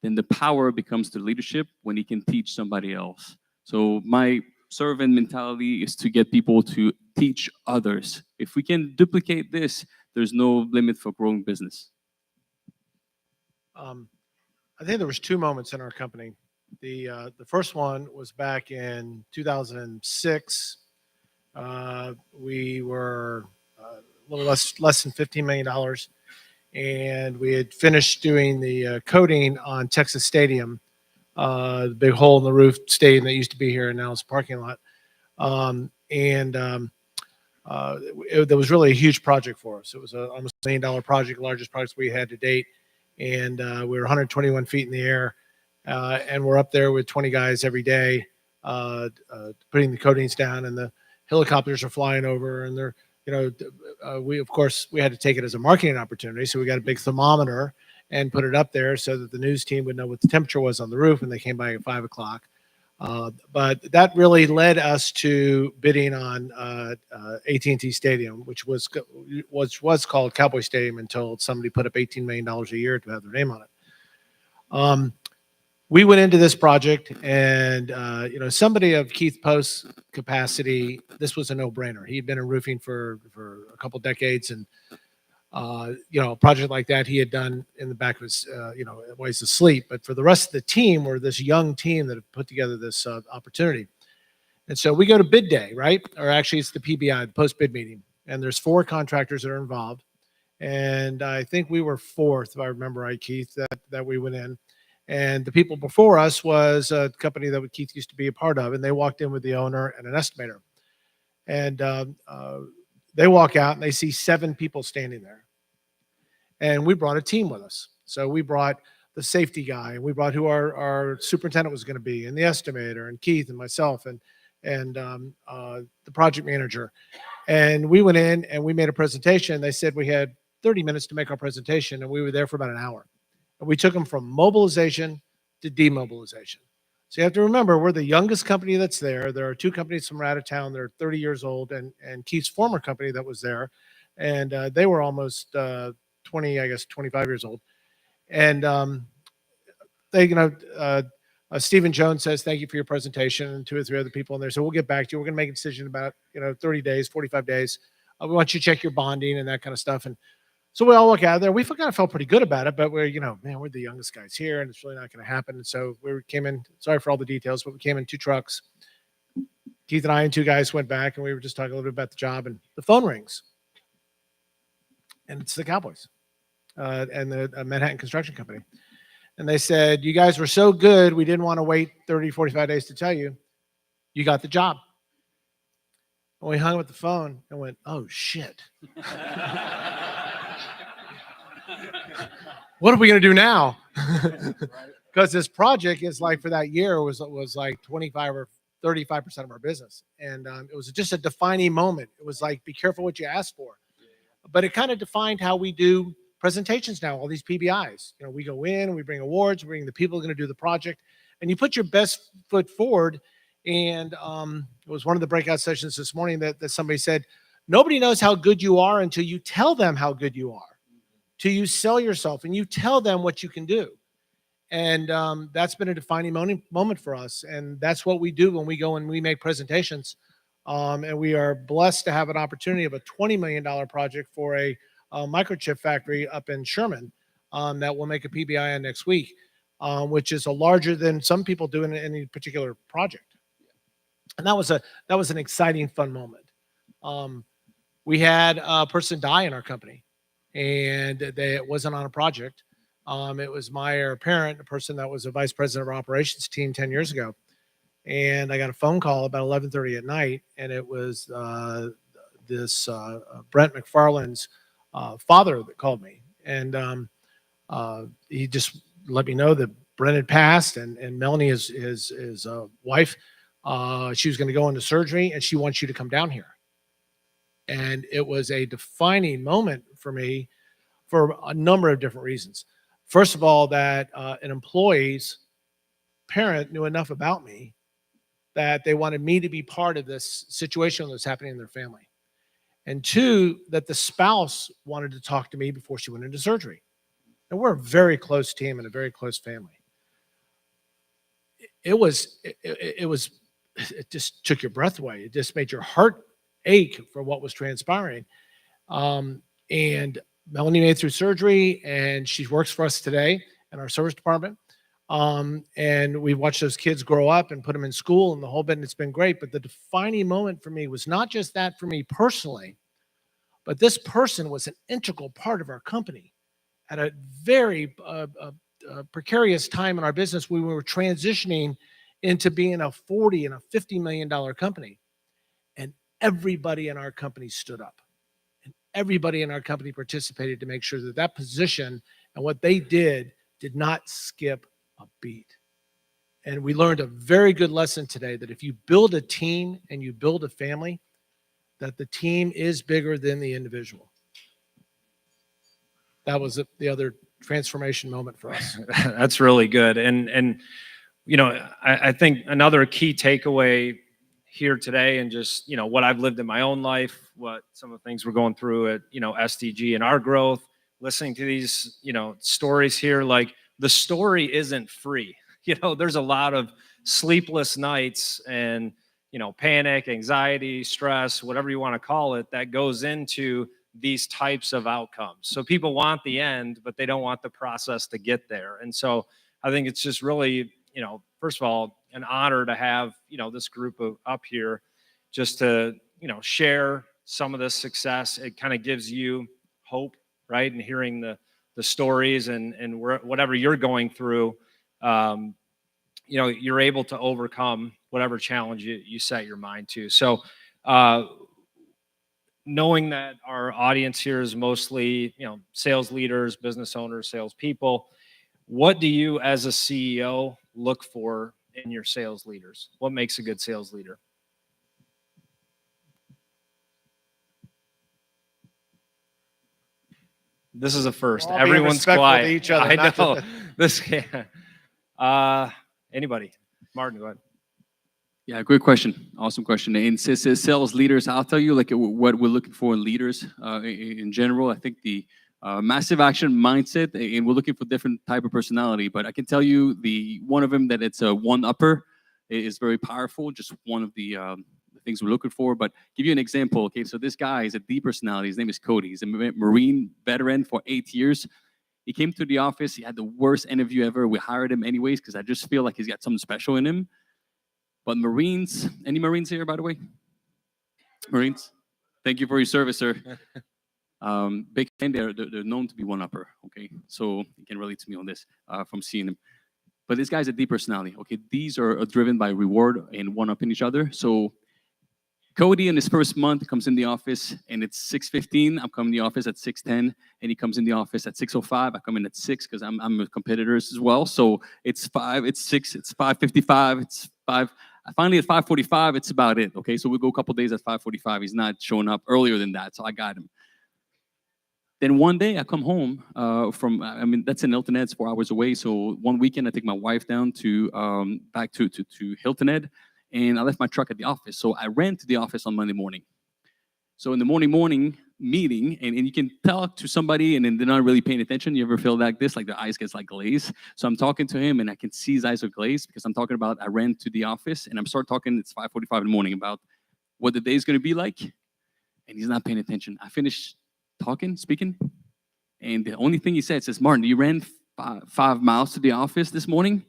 [SPEAKER 16] Then the power becomes the leadership when he can teach somebody else. So my servant mentality is to get people to teach others. If we can duplicate this, there's no limit for growing business.
[SPEAKER 13] I think there was 2 moments in our company The first one was back in 2006. We were a little less than $15 million, and we had finished doing the coating on Texas Stadium, the big hole in the roof stadium that used to be here and now it's a parking lot. That was really a huge project for us. It was almost $1 million project, largest project we had to date, and we were 121 feet in the air, and we're up there with 20 guys every day, putting the coatings down, and the helicopters are flying over, and they're, we had to take it as a marketing opportunity, so we got a big thermometer and put it up there so that the news team would know what the temperature was on the roof, and they came by at 5 o'clock. But that really led us to bidding on AT&T Stadium, which was called Cowboy Stadium until somebody put up $18 million a year to have their name on it. We went into this project, and somebody of Keith Post's capacity, this was a no-brainer. He'd been in roofing for a couple decades, and a project like that he had done in the back of his, while he's asleep. But for the rest of the team, we're this young team that have put together this opportunity. And so we go to bid day, right? Or actually it's the PBI, the post-bid meeting. And there's 4 contractors that are involved. And I think we were 4th, if I remember right, Keith, that we went in. And the people before us was a company that Keith used to be a part of. And they walked in with the owner and an estimator. And they walk out and they see 7 people standing there. And we brought a team with us. So we brought the safety guy, and we brought who our superintendent was going to be, and the estimator, and Keith and myself, and the project manager. And we went in and we made a presentation. They said we had 30 minutes to make our presentation, and we were there for about an hour. And we took them from mobilization to demobilization. So you have to remember, we're the youngest company that's there. There are 2 companies from out of town that are 30 years old, and Keith's former company that was there, and they were almost 25 years old. And Stephen Jones says, thank you for your presentation, and 2 or 3 other people in there. So we'll get back to you. We're going to make a decision about 30 days, 45 days. We want you to check your bonding and that kind of stuff. And so we all walk out of there. We kind of felt pretty good about it, but we're, man, we're the youngest guys here, and it's really not going to happen. And so we came in, sorry for all the details, but we came in 2 trucks. Keith and I and 2 guys went back, and we were just talking a little bit about the job, and the phone rings. And it's the Cowboys and the Manhattan Construction Company. And they said, you guys were so good, we didn't want to wait 30, 45 days to tell you. You got the job. And we hung up the phone and went, oh, shit. What are we going to do now? Because this project is like, for that year, was like 25 or 35% of our business. And it was just a defining moment. It was like, be careful what you ask for. But it kind of defined how we do presentations now, all these PBIs. We go in, we bring awards, we bring the people who are going to do the project, and you put your best foot forward. And it was one of the breakout sessions this morning that somebody said, nobody knows how good you are until you tell them how good you are, till you sell yourself and you tell them what you can do. And that's been a defining moment for us. And that's what we do when we go and we make presentations. And we are blessed to have an opportunity of a $20 million project for a microchip factory up in Sherman that we'll make a PBI on next week, which is a larger than some people do in any particular project. And that was an exciting, fun moment. We had a person die in our company, and it wasn't on a project. It was my heir apparent, a person that was a vice president of our operations team 10 years ago. And I got a phone call about 11:30 at night, and it was this Brent McFarland's father that called me. And he just let me know that Brent had passed, and Melanie, his wife, she was going to go into surgery, and she wants you to come down here. And it was a defining moment for me for a number of different reasons. First of all, that an employee's parent knew enough about me that they wanted me to be part of this situation that was happening in their family. And 2, that the spouse wanted to talk to me before she went into surgery. And we're a very close team and a very close family. It just took your breath away. It just made your heart ache for what was transpiring. And Melanie made it through surgery, and she works for us today in our service department. And we watched those kids grow up and put them in school and the whole bit, and it's been great. But the defining moment for me was not just that for me personally, but this person was an integral part of our company at a very precarious time in our business. We were transitioning into being a 40 and a $50 million company. And everybody in our company stood up. And everybody in our company participated to make sure that that position and what they did not skip a beat. And we learned a very good lesson today that if you build a team and you build a family, that the team is bigger than the individual. That was the other transformation moment for us.
[SPEAKER 10] That's really good. And you know, I think another key takeaway here today, and just, you know, what I've lived in my own life, what some of the things we're going through at, you know, SDG and our growth, listening to these, you know, stories here, like the story isn't free. You know, there's a lot of sleepless nights and, you know, panic, anxiety, stress, whatever you want to call it, that goes into these types of outcomes. So people want the end, but they don't want the process to get there. And so I think it's just really, you know, first of all, an honor to have, you know, this group of up here just to, you know, share some of this success. It kind of gives you hope, right? And hearing the stories and whatever you're going through, you know, you're able to overcome whatever challenge you set your mind to. So knowing that our audience here is mostly, you know, sales leaders, business owners, salespeople, what do you as a CEO look for in your sales leaders? What makes a good sales leader? This is a first.
[SPEAKER 13] We're all being
[SPEAKER 10] Everyone's
[SPEAKER 13] respectful
[SPEAKER 10] quiet.
[SPEAKER 13] to each other,
[SPEAKER 10] I
[SPEAKER 13] not
[SPEAKER 10] know.
[SPEAKER 13] to-
[SPEAKER 10] This. Anybody? Martin, go ahead.
[SPEAKER 16] Yeah, great question. Awesome question. And sales leaders, I'll tell you like what we're looking for in leaders in general. I think the massive action mindset, and we're looking for different type of personality. But I can tell you the one of them that it's a one-upper is very powerful. Just one of the things we're looking for. But give you an example. Okay, so this guy is a D personality. His name is Cody. He's a Marine veteran for 8 years. He came to the office. He had the worst interview ever. We hired him anyways because I just feel like he's got something special in him. But Marines, any Marines here, by the way? Marines, thank you for your service, sir. Big fan, they're known to be one-upper, okay? So you can relate to me on this from seeing him. But this guy's a D personality, okay? These are driven by reward and one-upping each other. So Cody in his first month comes in the office and it's 6:15. I'm coming in the office at 6:10, and he comes in the office at 6:05. I come in at 6 because I'm a competitor as well. So it's 5, it's 6, it's 5:55, it's 5. Finally at 5:45, it's about it. Okay, so we go a couple days at 5:45. He's not showing up earlier than that, so I got him. Then one day I come home from, I mean, that's in Hilton Head, it's 4 hours away. So one weekend I take my wife down to back to Hilton Head. And I left my truck at the office. So I ran to the office on Monday morning. So in the morning meeting, and you can talk to somebody and then they're not really paying attention. You ever feel like this? Like the eyes gets like glazed. So I'm talking to him and I can see his eyes are glazed because I'm talking about I ran to the office and I'm start talking, it's 5:45 in the morning about what the day is going to be like. And he's not paying attention. I finished speaking. And the only thing he says, Martin, you ran 5 miles to the office this morning?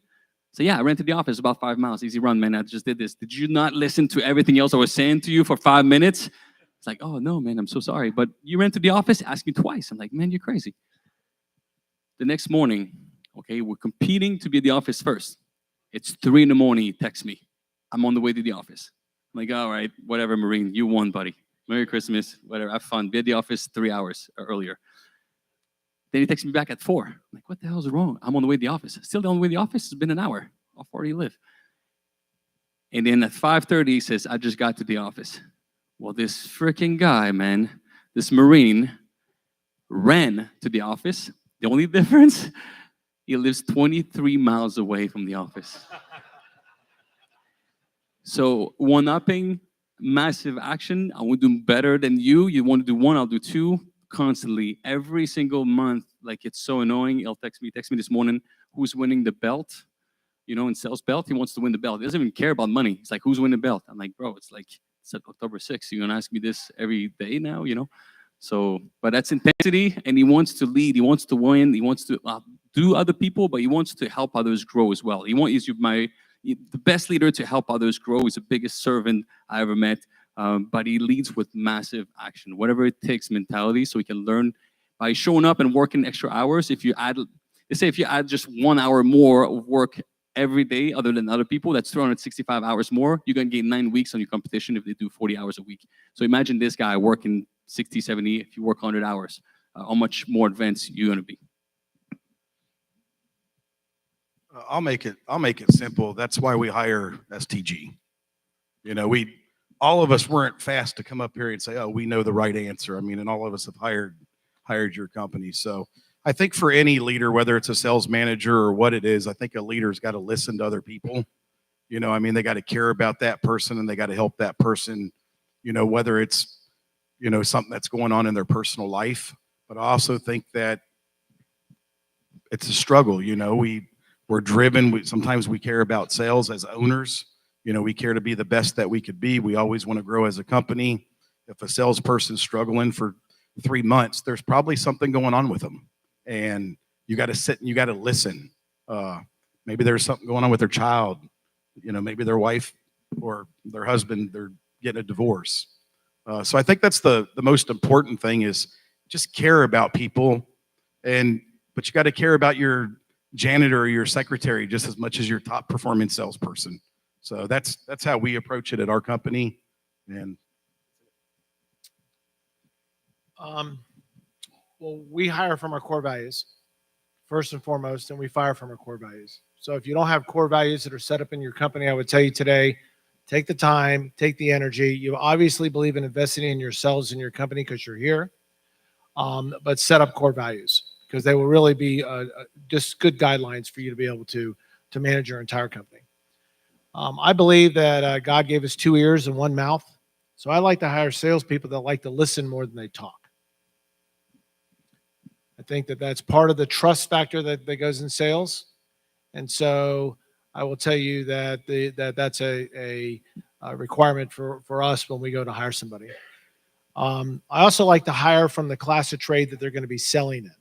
[SPEAKER 16] So yeah, I ran to the office about 5 miles. Easy run, man. I just did this. Did you not listen to everything else I was saying to you for 5 minutes? It's like, oh no, man, I'm so sorry. But you ran to the office, asked me twice. I'm like, man, you're crazy. The next morning, okay, we're competing to be at the office first. It's 3 in the morning, he texts me. I'm on the way to the office. I'm like, all right, whatever, Marine, you won, buddy. Merry Christmas, whatever, have fun. Be at the office 3 hours earlier. Then he texts me back at 4. I'm like, what the hell is wrong? I'm on the way to the office. Still on the way to the office? It's been an hour. How far do you live? And then at 5:30, he says, I just got to the office. Well, this freaking guy, man, this Marine, ran to the office. The only difference, he lives 23 miles away from the office. So one-upping, massive action. I will do better than you. You want to do 1, I'll do 2. Constantly, every single month. Like, it's so annoying. He'll text me this morning, who's winning the belt? You know, in sales belt, he wants to win the belt. He doesn't even care about money. It's like, who's winning the belt? I'm like, bro, it's October 6th. You're gonna ask me this every day now, you know? So, but that's intensity, and he wants to lead. He wants to win. He wants to outdo other people, but he wants to help others grow as well. The best leader to help others grow. He's the biggest servant I ever met, but he leads with massive action, whatever it takes mentality, so he can learn by showing up and working extra hours. If you add just 1 hour more of work every day other than other people, that's 365 hours more. You're going to gain 9 weeks on your competition if they do 40 hours a week. So imagine this guy working 60, 70, if you work 100 hours, how much more advanced you're going to be.
[SPEAKER 14] I'll make it simple. That's why we hire STG. You know, all of us weren't fast to come up here and say, oh, we know the right answer. I mean, and all of us have hired your company. So I think for any leader, whether it's a sales manager or what it is, I think a leader's got to listen to other people. You know, I mean, they got to care about that person and they got to help that person, you know, whether it's, you know, something that's going on in their personal life. But I also think that it's a struggle. You know, we're driven. Sometimes we care about sales as owners. You know, we care to be the best that we could be. We always want to grow as a company. If a salesperson's struggling for 3 months, there's probably something going on with them. And you got to sit and you got to listen. Maybe there's something going on with their child. You know, maybe their wife or their husband, they're getting a divorce. So I think that's the most important thing is just care about people. But you got to care about your janitor or your secretary just as much as your top performing salesperson. So that's how we approach it at our company. And
[SPEAKER 13] well, we hire from our core values first and foremost, and we fire from our core values. So if you don't have core values that are set up in your company, I would tell you today, take the time, take the energy. You obviously believe in investing in yourselves and your company because you're here, but set up core values because they will really be just good guidelines for you to be able to manage your entire company. I believe that God gave us 2 ears and 1 mouth. So I like to hire salespeople that like to listen more than they talk. I think that that's part of the trust factor that goes in sales. And so I will tell you that that's a requirement for us when we go to hire somebody. I also like to hire from the class of trade that they're going to be selling in.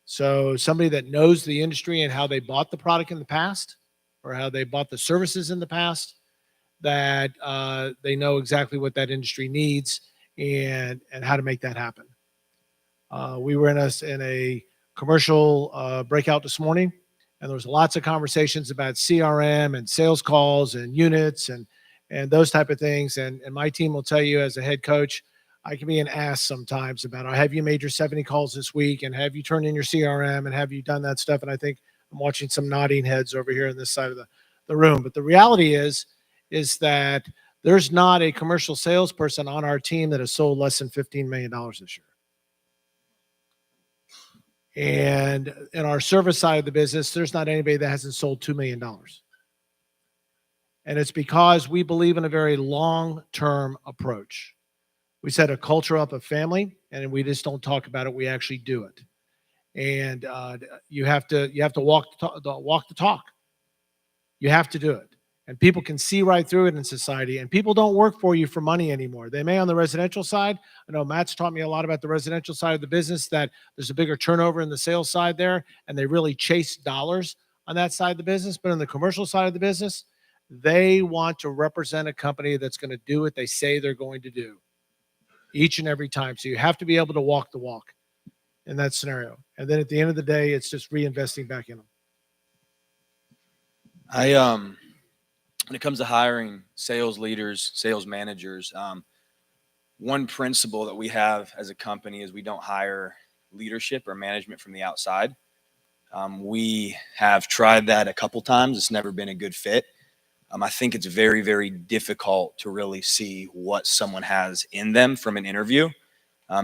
[SPEAKER 13] So somebody that knows the industry and how they bought the product in the past or how they bought the services in the past, that they know exactly what that industry needs and how to make that happen. We were in a commercial breakout this morning, and there was lots of conversations about CRM and sales calls and units and those type of things. And my team will tell you as a head coach, I can be an ass sometimes about, have you made your 70 calls this week? And have you turned in your CRM? And have you done that stuff? And I think I'm watching some nodding heads over here on this side of the room. But the reality is that there's not a commercial salesperson on our team that has sold less than $15 million this year. And in our service side of the business, there's not anybody that hasn't sold $2 million. And it's because we believe in a very long-term approach. We set a culture up of family, and we just don't talk about it. We actually do it. And you have to walk the talk. You have to do it. And people can see right through it in society. And people don't work for you for money anymore. They may on the residential side. I know Matt's taught me a lot about the residential side of the business, that there's a bigger turnover in the sales side there, and they really chase dollars on that side of the business. But on the commercial side of the business, they want to represent a company that's going to do what they say they're going to do each and every time. So you have to be able to walk the walk in that scenario. And then at the end of the day, it's just reinvesting back in them.
[SPEAKER 11] When it comes to hiring sales leaders, sales managers, one principle that we have as a company is we don't hire leadership or management from the outside. We have tried that a couple times. It's never been a good fit. I think it's very, very difficult to really see what someone has in them from an interview.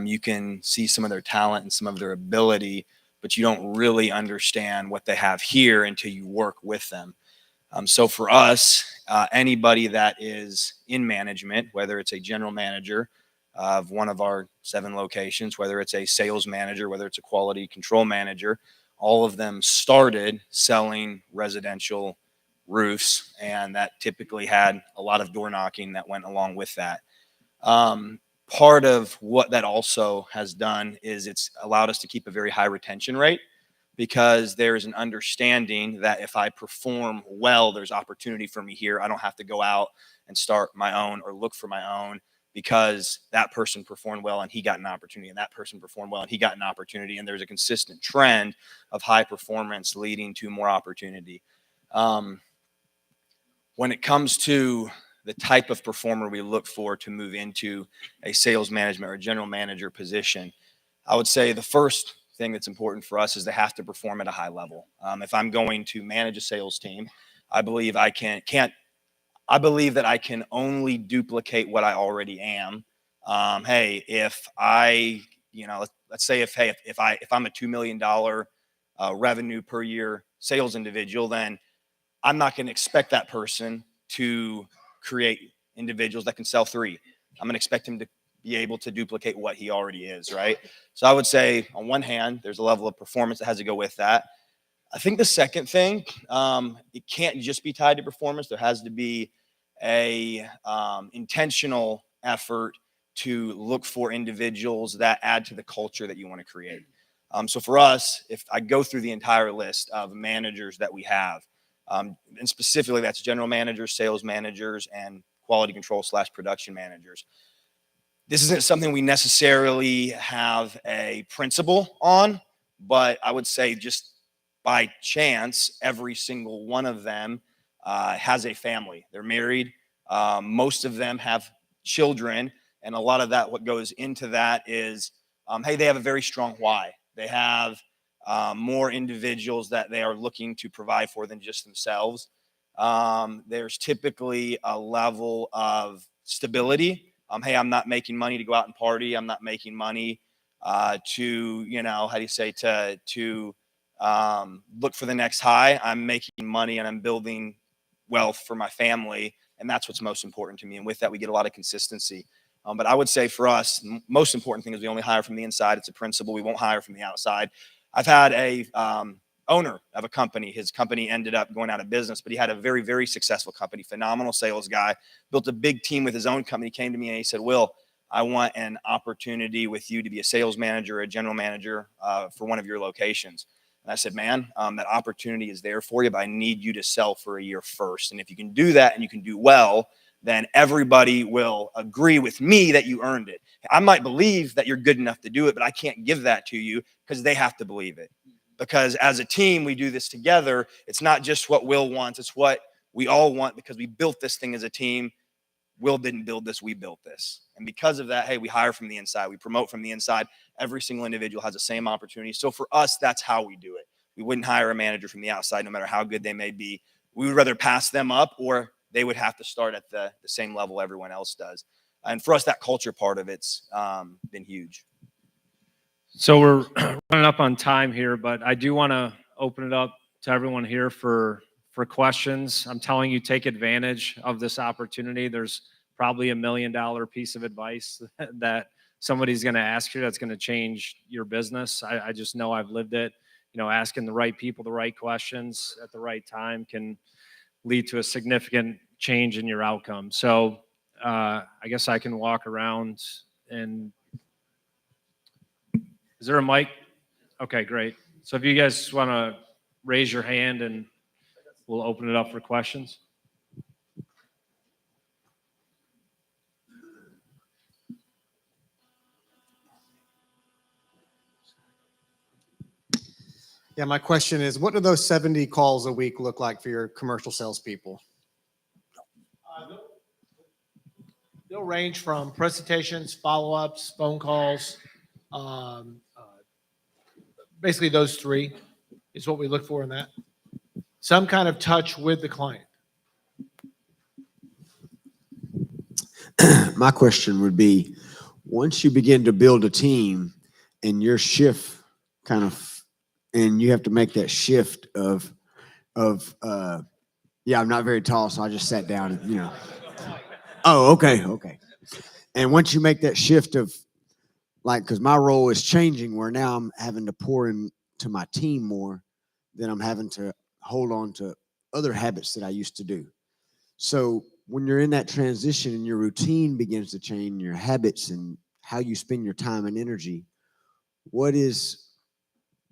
[SPEAKER 11] You can see some of their talent and some of their ability, but you don't really understand what they have here until you work with them. So for us, anybody that is in management, whether it's a general manager of one of our 7 locations, whether it's a sales manager, whether it's a quality control manager, all of them started selling residential roofs, and that typically had a lot of door knocking that went along with that. Part of what that also has done is it's allowed us to keep a very high retention rate. because there's an understanding that if I perform well, there's opportunity for me here. I don't have to go out and start my own or look for my own, because that person performed well and he got an opportunity, and that person performed well and he got an opportunity. And there's a consistent trend of high performance leading to more opportunity. When it comes to the type of performer we look for to move into a sales management or general manager position, I would say the first thing that's important for us is they have to perform at a high level. If I'm going to manage a sales team, I believe I believe that I can only duplicate what I already am. Hey, if I, let's say if I'm a $2 million revenue per year sales individual, then I'm not going to expect that person to create individuals that can sell 3. I'm going to expect him to be able to duplicate what he already is, right? So I would say on one hand, there's a level of performance that has to go with that. I think the second thing, it can't just be tied to performance. There has to be a intentional effort to look for individuals that add to the culture that you want to create. So for us, if I go through the entire list of managers that we have, and specifically that's general managers, sales managers, and quality control / production managers. This isn't something we necessarily have a principle on, but I would say just by chance, every single one of them has a family. They're married. Most of them have children. And a lot of that, what goes into that is, hey, they have a very strong why. They have more individuals that they are looking to provide for than just themselves. There's typically a level of stability. Hey, I'm not making money to go out and party. I'm not making money to look for the next high. I'm making money and I'm building wealth for my family. And that's what's most important to me. And with that, we get a lot of consistency. But I would say for us, the most important thing is we only hire from the inside. It's a principle. We won't hire from the outside. I've had a owner of a company. His company ended up going out of business, but he had a very, very successful company, phenomenal sales guy, built a big team with his own company. He came to me and he said, Will, I want an opportunity with you to be a sales manager, a general manager for one of your locations. And I said, man, that opportunity is there for you, but I need you to sell for a year first. And if you can do that and you can do well, then everybody will agree with me that you earned it. I might believe that you're good enough to do it, but I can't give that to you because they have to believe it. Because as a team, we do this together. It's not just what Will wants. It's what we all want because we built this thing as a team. Will didn't build this. We built this. And because of that, hey, we hire from the inside. We promote from the inside. Every single individual has the same opportunity. So for us, that's how we do it. We wouldn't hire a manager from the outside, no matter how good they may be. We would rather pass them up, or they would have to start at the same level everyone else does. And for us, that culture part of it's been huge.
[SPEAKER 10] So we're running up on time here, but I do want to open it up to everyone here for questions. I'm telling you, take advantage of this opportunity. There's probably $1 million piece of advice that somebody's going to ask you that's going to change your business. I just know I've lived it. You know, asking the right people the right questions at the right time can lead to a significant change in your outcome. So I guess I can walk around and is there a mic? Okay, great. So if you guys want to raise your hand and we'll open it up for questions.
[SPEAKER 17] Yeah, my question is, what do those 70 calls a week look like for your commercial salespeople?
[SPEAKER 13] They'll range from presentations, follow-ups, phone calls. Basically, those 3 is what we look for in that. Some kind of touch with the client.
[SPEAKER 18] My question would be, once you begin to build a team and your shift and you have to make that shift of yeah, I'm not very tall, so I just sat down and, Oh, okay. And once you make that shift of, because my role is changing where now I'm having to pour into my team more than I'm having to hold on to other habits that I used to do. So when you're in that transition and your routine begins to change, your habits and how you spend your time and energy, what is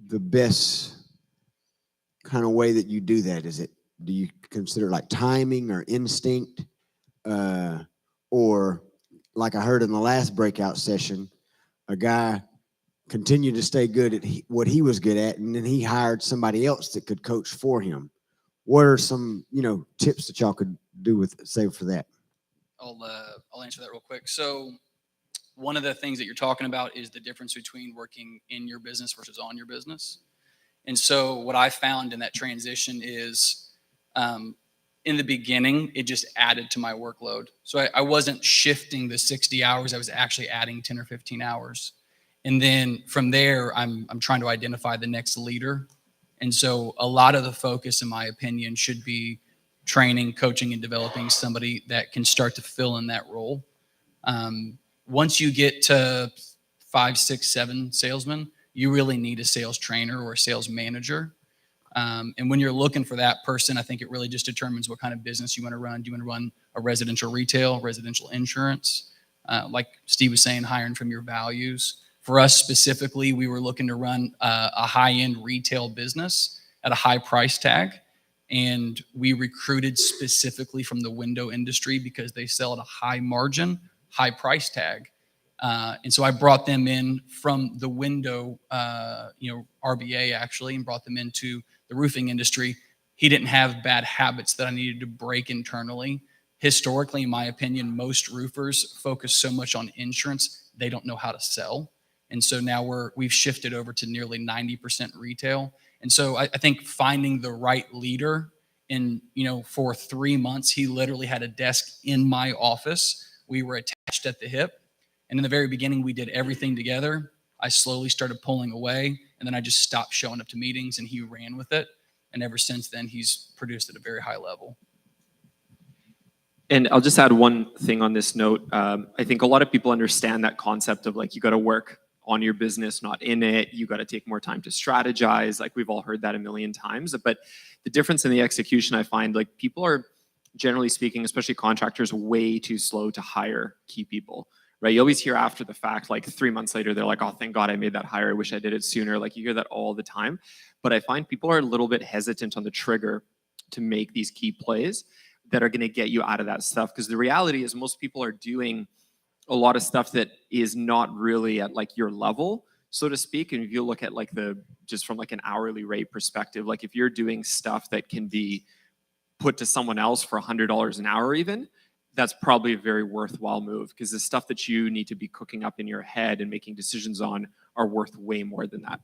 [SPEAKER 18] the best kind of way that you do that? Do you consider like timing or instinct? Or like I heard in the last breakout session, a guy continued to stay good at what he was good at, and then he hired somebody else that could coach for him. What are some, tips that y'all could do say for that?
[SPEAKER 12] I'll answer that real quick. So one of the things that you're talking about is the difference between working in your business versus on your business. And so what I found in that transition is in the beginning, it just added to my workload. So I wasn't shifting the 60 hours. I was actually adding 10 or 15 hours. And then from there, I'm trying to identify the next leader. And so a lot of the focus, in my opinion, should be training, coaching, and developing somebody that can start to fill in that role. Once you get to 5, 6, 7 salesmen, you really need a sales trainer or a sales manager. And when you're looking for that person, I think it really just determines what kind of business you want to run. Do you want to run a residential retail, residential insurance? Like Steve was saying, hiring from your values. For us specifically, we were looking to run a high-end retail business at a high price tag. And we recruited specifically from the window industry because they sell at a high margin, high price tag. And so I brought them in from the window, RBA actually, and brought them into the roofing industry. He didn't have bad habits that I needed to break internally. Historically, in my opinion, most roofers focus so much on insurance, they don't know how to sell. And so now we've shifted over to nearly 90% retail. And so I think finding the right leader for 3 months, he literally had a desk in my office. We were attached at the hip. And in the very beginning, we did everything together. I slowly started pulling away, and then I just stopped showing up to meetings, and he ran with it. And ever since then, he's produced at a very high level.
[SPEAKER 15] And I'll just add one thing on this note. I think a lot of people understand that concept of like, you got to work on your business, not in it. You got to take more time to strategize. Like we've all heard that a million times. But the difference in the execution, I find like people are, generally speaking, especially contractors, way too slow to hire key people. Right? You always hear after the fact, like 3 months later, they're like, oh, thank God I made that hire. I wish I did it sooner. Like you hear that all the time. But I find people are a little bit hesitant on the trigger to make these key plays that are going to get you out of that stuff. Because the reality is most people are doing a lot of stuff that is not really at like your level, so to speak. And if you look at like just from like an hourly rate perspective, like if you're doing stuff that can be put to someone else for $100 an hour even, that's probably a very worthwhile move, because the stuff that you need to be cooking up in your head and making decisions on are worth way more than that,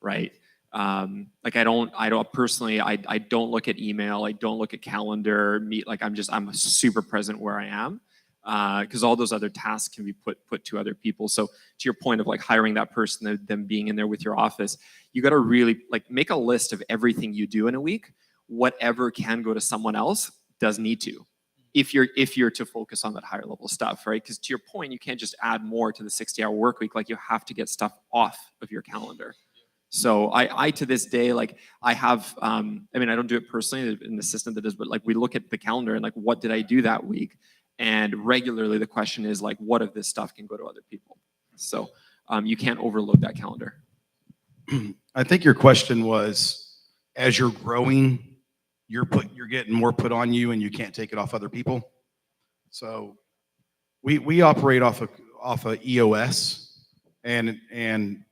[SPEAKER 15] right? Like I don't personally, I don't look at email, I don't look at calendar, I'm super present where I am, because all those other tasks can be put to other people. So to your point of like hiring that person, them being in there with your office, you got to really like make a list of everything you do in a week. Whatever can go to someone else does need to. If you're to focus on that higher level stuff, right? Because to your point, you can't just add more to the 60-hour work week. Like you have to get stuff off of your calendar. So I to this day, like I have, I don't do it personally in the system that does, but like we look at the calendar and like, what did I do that week? And regularly the question is like, what of this stuff can go to other people? So you can't overload that calendar.
[SPEAKER 14] I think your question was, as you're growing, you're getting more put on you and you can't take it off other people. So we operate off of EOS, and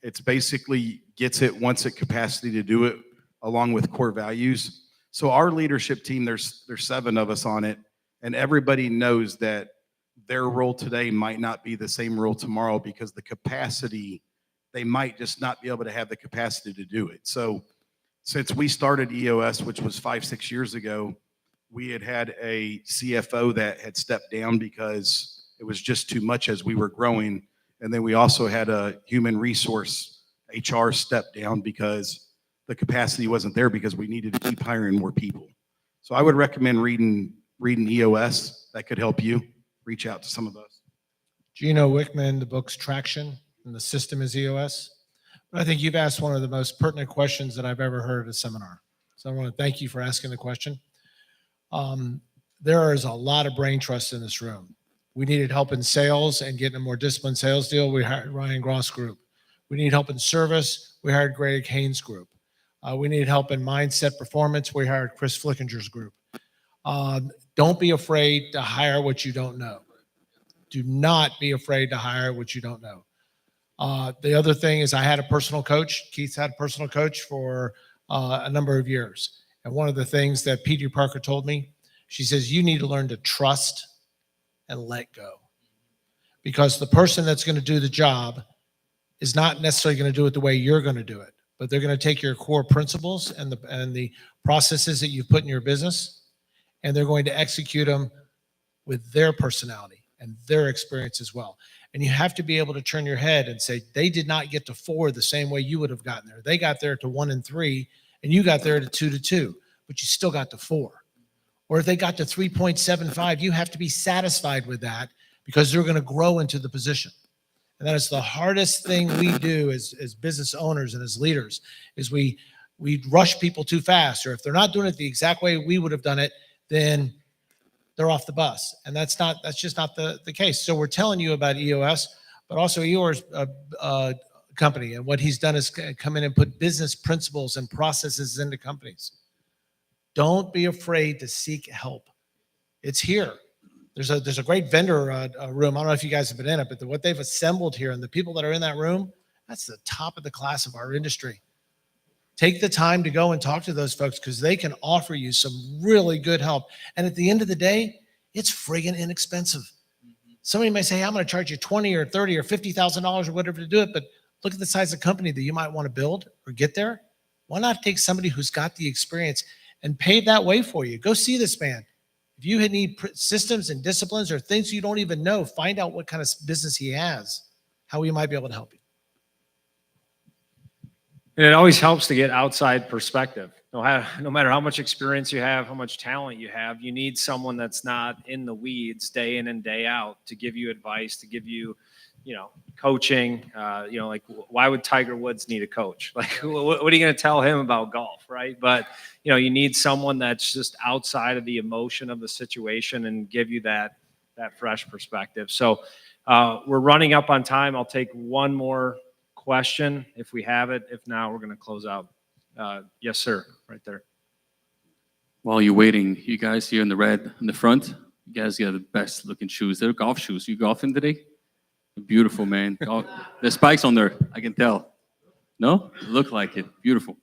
[SPEAKER 14] it's basically gets it once at capacity to do it along with core values. So our leadership team, there's 7 of us on it, and everybody knows that their role today might not be the same role tomorrow, because the capacity, they might just not be able to have the capacity to do it. So since we started EOS, which was 5-6 years ago, we had a CFO that had stepped down because it was just too much as we were growing. And then we also had a human resource HR step down because the capacity wasn't there, because we needed to keep hiring more people. So I would recommend reading EOS. That could help you. Reach out to some of us.
[SPEAKER 13] Gino Wickman, the book's Traction, and the system is EOS. But I think you've asked one of the most pertinent questions that I've ever heard at a seminar. So I want to thank you for asking the question. There is a lot of brain trust in this room. We needed help in sales and getting a more disciplined sales deal. We hired Ryan Groth's group. We need help in service. We hired Greg Haynes' group. We needed help in mindset performance. We hired Chris Flickinger's group. Don't be afraid to hire what you don't know. Do not be afraid to hire what you don't know. The other thing is I had a personal coach. Keith's had a personal coach for a number of years. And one of the things that P.D. Parker told me, she says, you need to learn to trust and let go. Because the person that's going to do the job is not necessarily going to do it the way you're going to do it, but they're going to take your core principles and the processes that you've put in your business, and they're going to execute them with their personality and their experience as well. And you have to be able to turn your head and say, they did not get to 4 the same way you would have gotten there. They got there to 1 and 3, and you got there to 2 to 2, but you still got to 4. Or if they got to 3.75, you have to be satisfied with that because they're going to grow into the position. And that is the hardest thing we do as business owners and as leaders is we rush people too fast. Or if they're not doing it the exact way we would have done it, then they're off the bus. And that's just not the case. So we're telling you about EOS, but also EOR's company. And what he's done is come in and put business principles and processes into companies. Don't be afraid to seek help. It's here. There's a great vendor room. I don't know if you guys have been in it, but what they've assembled here and the people that are in that room, that's the top of the class of our industry. Take the time to go and talk to those folks because they can offer you some really good help. And at the end of the day, it's friggin' inexpensive. Somebody may say, hey, I'm going to charge you $20 or $30 or $50,000 or whatever to do it, but look at the size of company that you might want to build or get there. Why not take somebody who's got the experience and pave that way for you? Go see this man. If you need systems and disciplines or things you don't even know, find out what kind of business he has, how he might be able to help you.
[SPEAKER 10] And it always helps to get outside perspective. No matter how much experience you have, how much talent you have, you need someone that's not in the weeds day in and day out to give you advice, to give you, coaching. Like why would Tiger Woods need a coach? Like what are you going to tell him about golf, right? But you need someone that's just outside of the emotion of the situation and give you that fresh perspective. So we're running up on time. I'll take one more question if we have it. If not, we're going to close out. Yes, sir, right there.
[SPEAKER 16] While you're waiting, you guys here in the red in the front, you guys got the best looking shoes. They're golf shoes. You golfing today? Beautiful, man. The spikes on there, I can tell. No? Look like it. Beautiful.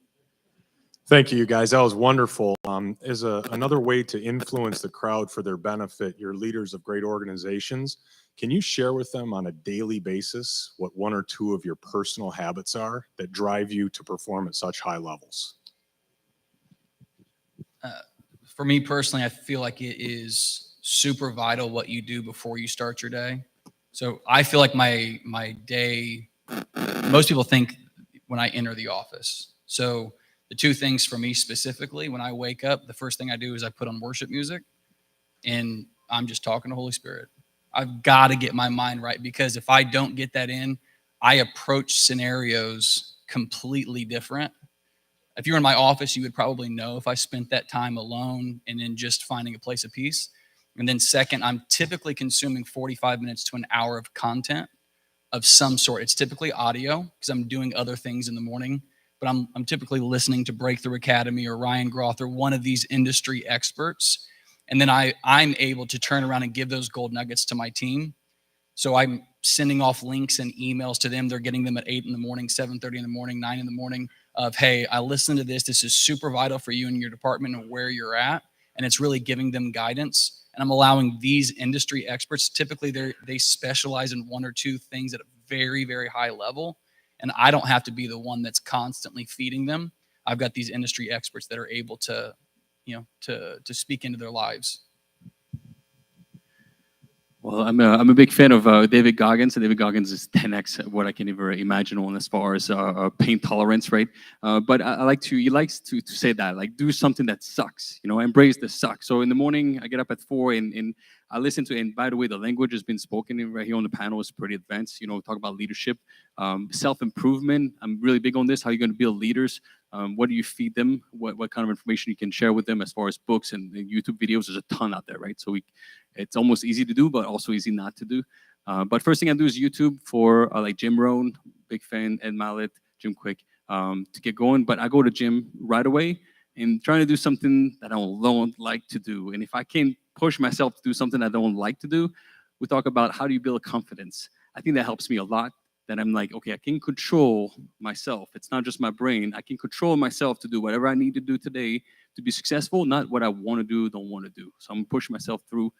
[SPEAKER 19] Thank you, guys. That was wonderful. As another way to influence the crowd for their benefit, you're leaders of great organizations. Can you share with them on a daily basis what 1 or 2 of your personal habits are that drive you to perform at such high levels?
[SPEAKER 12] For me personally, I feel like it is super vital what you do before you start your day. So I feel like my day, most people think when I enter the office. So the 2 things for me specifically, when I wake up, the first thing I do is I put on worship music and I'm just talking to Holy Spirit. I've got to get my mind right because if I don't get that in, I approach scenarios completely different. If you're in my office, you would probably know if I spent that time alone and then just finding a place of peace. And then second, I'm typically consuming 45 minutes to an hour of content of some sort. It's typically audio because I'm doing other things in the morning, but I'm typically listening to Breakthrough Academy or Ryan Groth or one of these industry experts. And then I'm able to turn around and give those gold nuggets to my team. So I'm sending off links and emails to them. They're getting them at 8 in the morning, 7:30 in the morning, 9 in the morning of, hey, I listened to this. This is super vital for you and your department and where you're at. And it's really giving them guidance. And I'm allowing these industry experts, typically they specialize in 1 or 2 things at a very, very high level. And I don't have to be the one that's constantly feeding them. I've got these industry experts that are able to, to speak into their lives.
[SPEAKER 16] Well, I'm a big fan of David Goggins. David Goggins is 10x what I can ever imagine on as far as pain tolerance, right? But he likes to say that, like, do something that sucks, embrace the suck. So in the morning, I get up at 4 and I listen to, and by the way, the language has been spoken right here on the panel is pretty advanced. Talk about leadership, self-improvement. I'm really big on this. How are you going to build leaders? What do you feed them? What kind of information you can share with them as far as books and YouTube videos? There's a ton out there, right? So it's almost easy to do, but also easy not to do. But first thing I do is YouTube for like Jim Rohn, big fan, Ed Mallett, Jim Quick. to get going. But I go to gym right away and trying to do something that I don't like to do. And if I can't push myself to do something I don't like to do, we talk about how do you build confidence. I think that helps me a lot. That I'm like, okay, I can control myself. It's not just my brain. I can control myself to do whatever I need to do today to be successful, not what I want to do, don't want to do. So I'm pushing myself through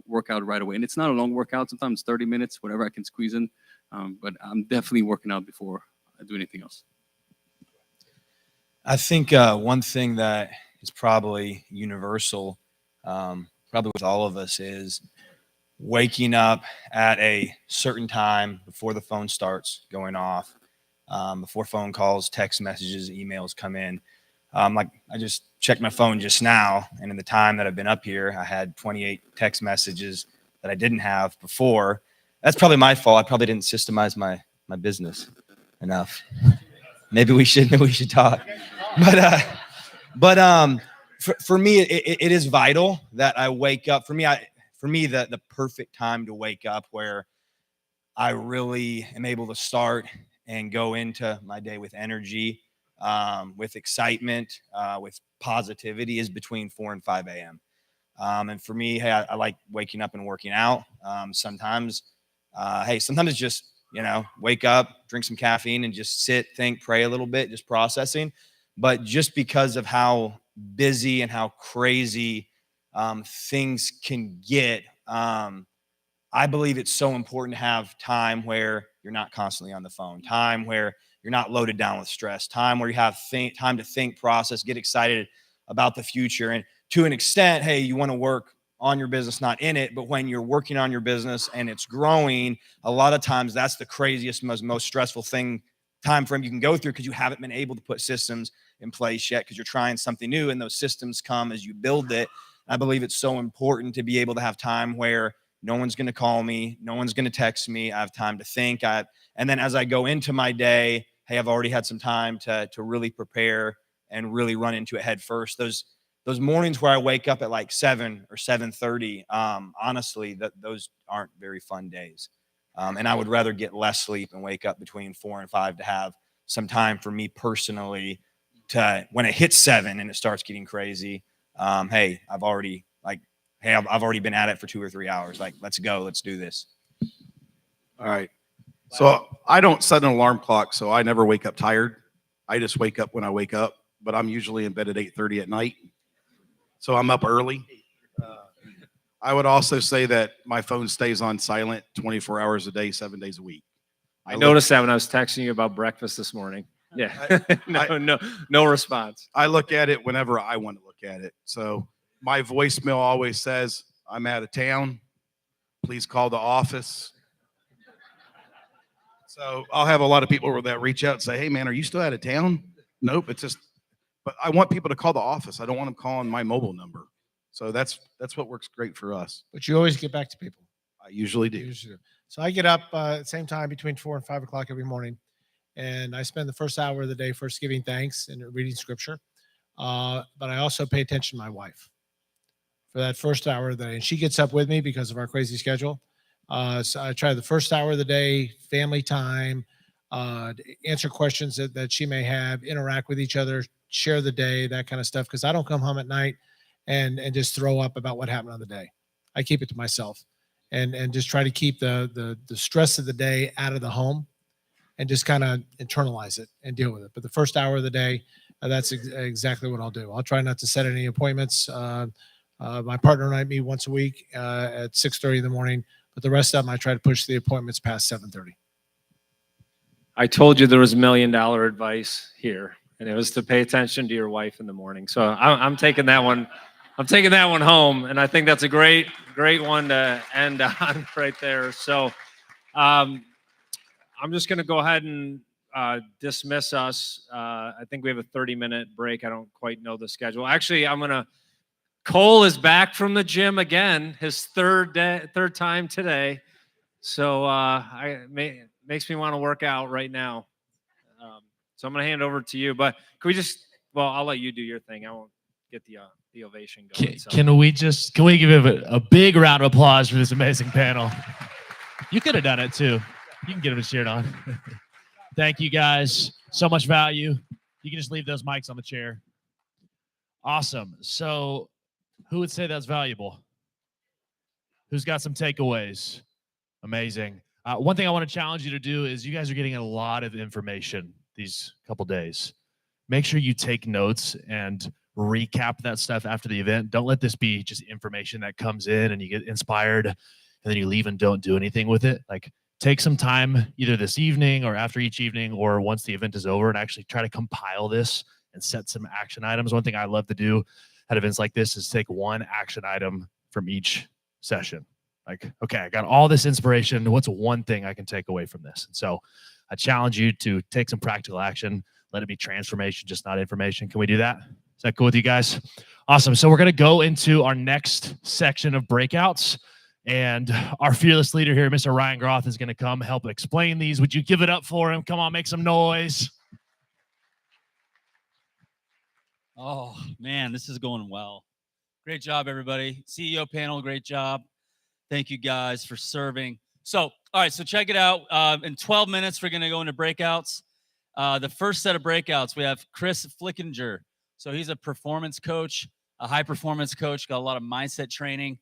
[SPEAKER 16] workout right away. And it's not a long workout. Sometimes 30 minutes, whatever I can squeeze in. But I'm definitely working out before I do anything else.
[SPEAKER 20] I think one thing that is probably universal, probably with all of us, is waking up at a certain time before the phone starts going off, before phone calls, text messages, emails come in. Like I just checked my phone just now, and in the time that I've been up here, I had 28 text messages that I didn't have before. That's probably my fault. I probably didn't systemize my business enough. Maybe we should talk. But for me, it is vital that I wake up. For me, the perfect time to wake up where I really am able to start and go into my day with energy, with excitement, with positivity is between 4 and 5 a.m. And for me, hey, I like waking up and working out. Sometimes it's just, wake up, drink some caffeine and just sit, think, pray a little bit, just processing. But just because of how busy and how crazy things can get, I believe it's so important to have time where you're not constantly on the phone, time where you're not loaded down with stress, time where you have time to think, process, get excited about the future. And to an extent, hey, you want to work on your business, not in it, but when you're working on your business and it's growing, a lot of times that's the craziest, most stressful time frame you can go through, because you haven't been able to put systems in place yet, because you're trying something new, and those systems come as you build it. I believe it's so important to be able to have time where no one's going to call me, no one's going to text me. I have time to think. And then as I go into my day, hey, I've already had some time to really prepare and really run into it head first. Those mornings where I wake up at like 7 or 7:30, honestly, those aren't very fun days. And I would rather get less sleep and wake up between 4 and 5 to have some time for me personally to, when it hits 7 and it starts getting crazy, hey, I've already been at it for 2 or 3 hours. Like, let's go, let's do this.
[SPEAKER 14] All right. So I don't set an alarm clock, so I never wake up tired. I just wake up when I wake up, but I'm usually in bed at 8:30 at night. So I'm up early. I would also say that my phone stays on silent 24 hours a day, 7 days a week.
[SPEAKER 10] I noticed that when I was texting you about breakfast this morning. Yeah. No response.
[SPEAKER 14] I look at it whenever I want to look at it. So my voicemail always says, I'm out of town. Please call the office. So I'll have a lot of people that reach out and say, hey, man, are you still out of town? Nope. But I want people to call the office. I don't want them calling my mobile number. So that's what works great for us.
[SPEAKER 13] But you always get back to people.
[SPEAKER 14] I usually do.
[SPEAKER 13] So I get up at the same time between 4 and 5 o'clock every morning, and I spend the first hour of the day first giving thanks and reading scripture. But I also pay attention to my wife for that first hour of the day, and she gets up with me because of our crazy schedule. So I try the first hour of the day, family time, answer questions that she may have, interact with each other, share the day, that kind of stuff. Because I don't come home at night and just throw up about what happened on the day. I keep it to myself and just try to keep the stress of the day out of the home and just kind of internalize it and deal with it. But the first hour of the day, that's exactly what I'll do. I'll try not to set any appointments. My partner and I meet once a week at 6:30 in the morning, but the rest of them I try to push the appointments past 7:30.
[SPEAKER 10] I told you there was $1 million advice here, and it was to pay attention to your wife in the morning. So I'm taking that one. I'm taking that one home, and I think that's a great one to end on right there. So I'm just going to go ahead and dismiss us. I think we have a 30-minute break. I don't quite know the schedule. Actually, Cole is back from the gym again, his third time today. So makes me want to work out right now. So I'm going to hand over to you. But can we I'll let you do your thing. I won't get the ovation going.
[SPEAKER 21] Can we give a big round of applause for this amazing panel? You could have done it too. You can get him a shirt on. Thank you guys. So much value. You can just leave those mics on the chair. Awesome. So who would say that's valuable? Who's got some takeaways? Amazing. One thing I want to challenge you to do is you guys are getting a lot of information these couple days. Make sure you take notes and recap that stuff after the event. Don't let this be just information that comes in and you get inspired and then you leave and don't do anything with it. Like, take some time either this evening or after each evening or once the event is over and actually try to compile this and set some action items. One thing I love to do at events like this is take one action item from each session. Like, okay, I got all this inspiration. What's one thing I can take away from this? And so I challenge you to take some practical action. Let it be transformation, just not information. Can we do that? Is that cool with you guys? Awesome. So we're going to go into our next section of breakouts. And our fearless leader here, Mr. Ryan Groth, is going to come help explain these. Would you give it up for him? Come on, make some noise.
[SPEAKER 4] Oh, man, this is going well. Great job, everybody. CEO panel, great job. Thank you guys for serving. So, all right, so check it out. In 12 minutes, we're going to go into breakouts. The first set of breakouts, we have Chris Flickinger. So he's a performance coach, a high-performance coach, got a lot of mindset training.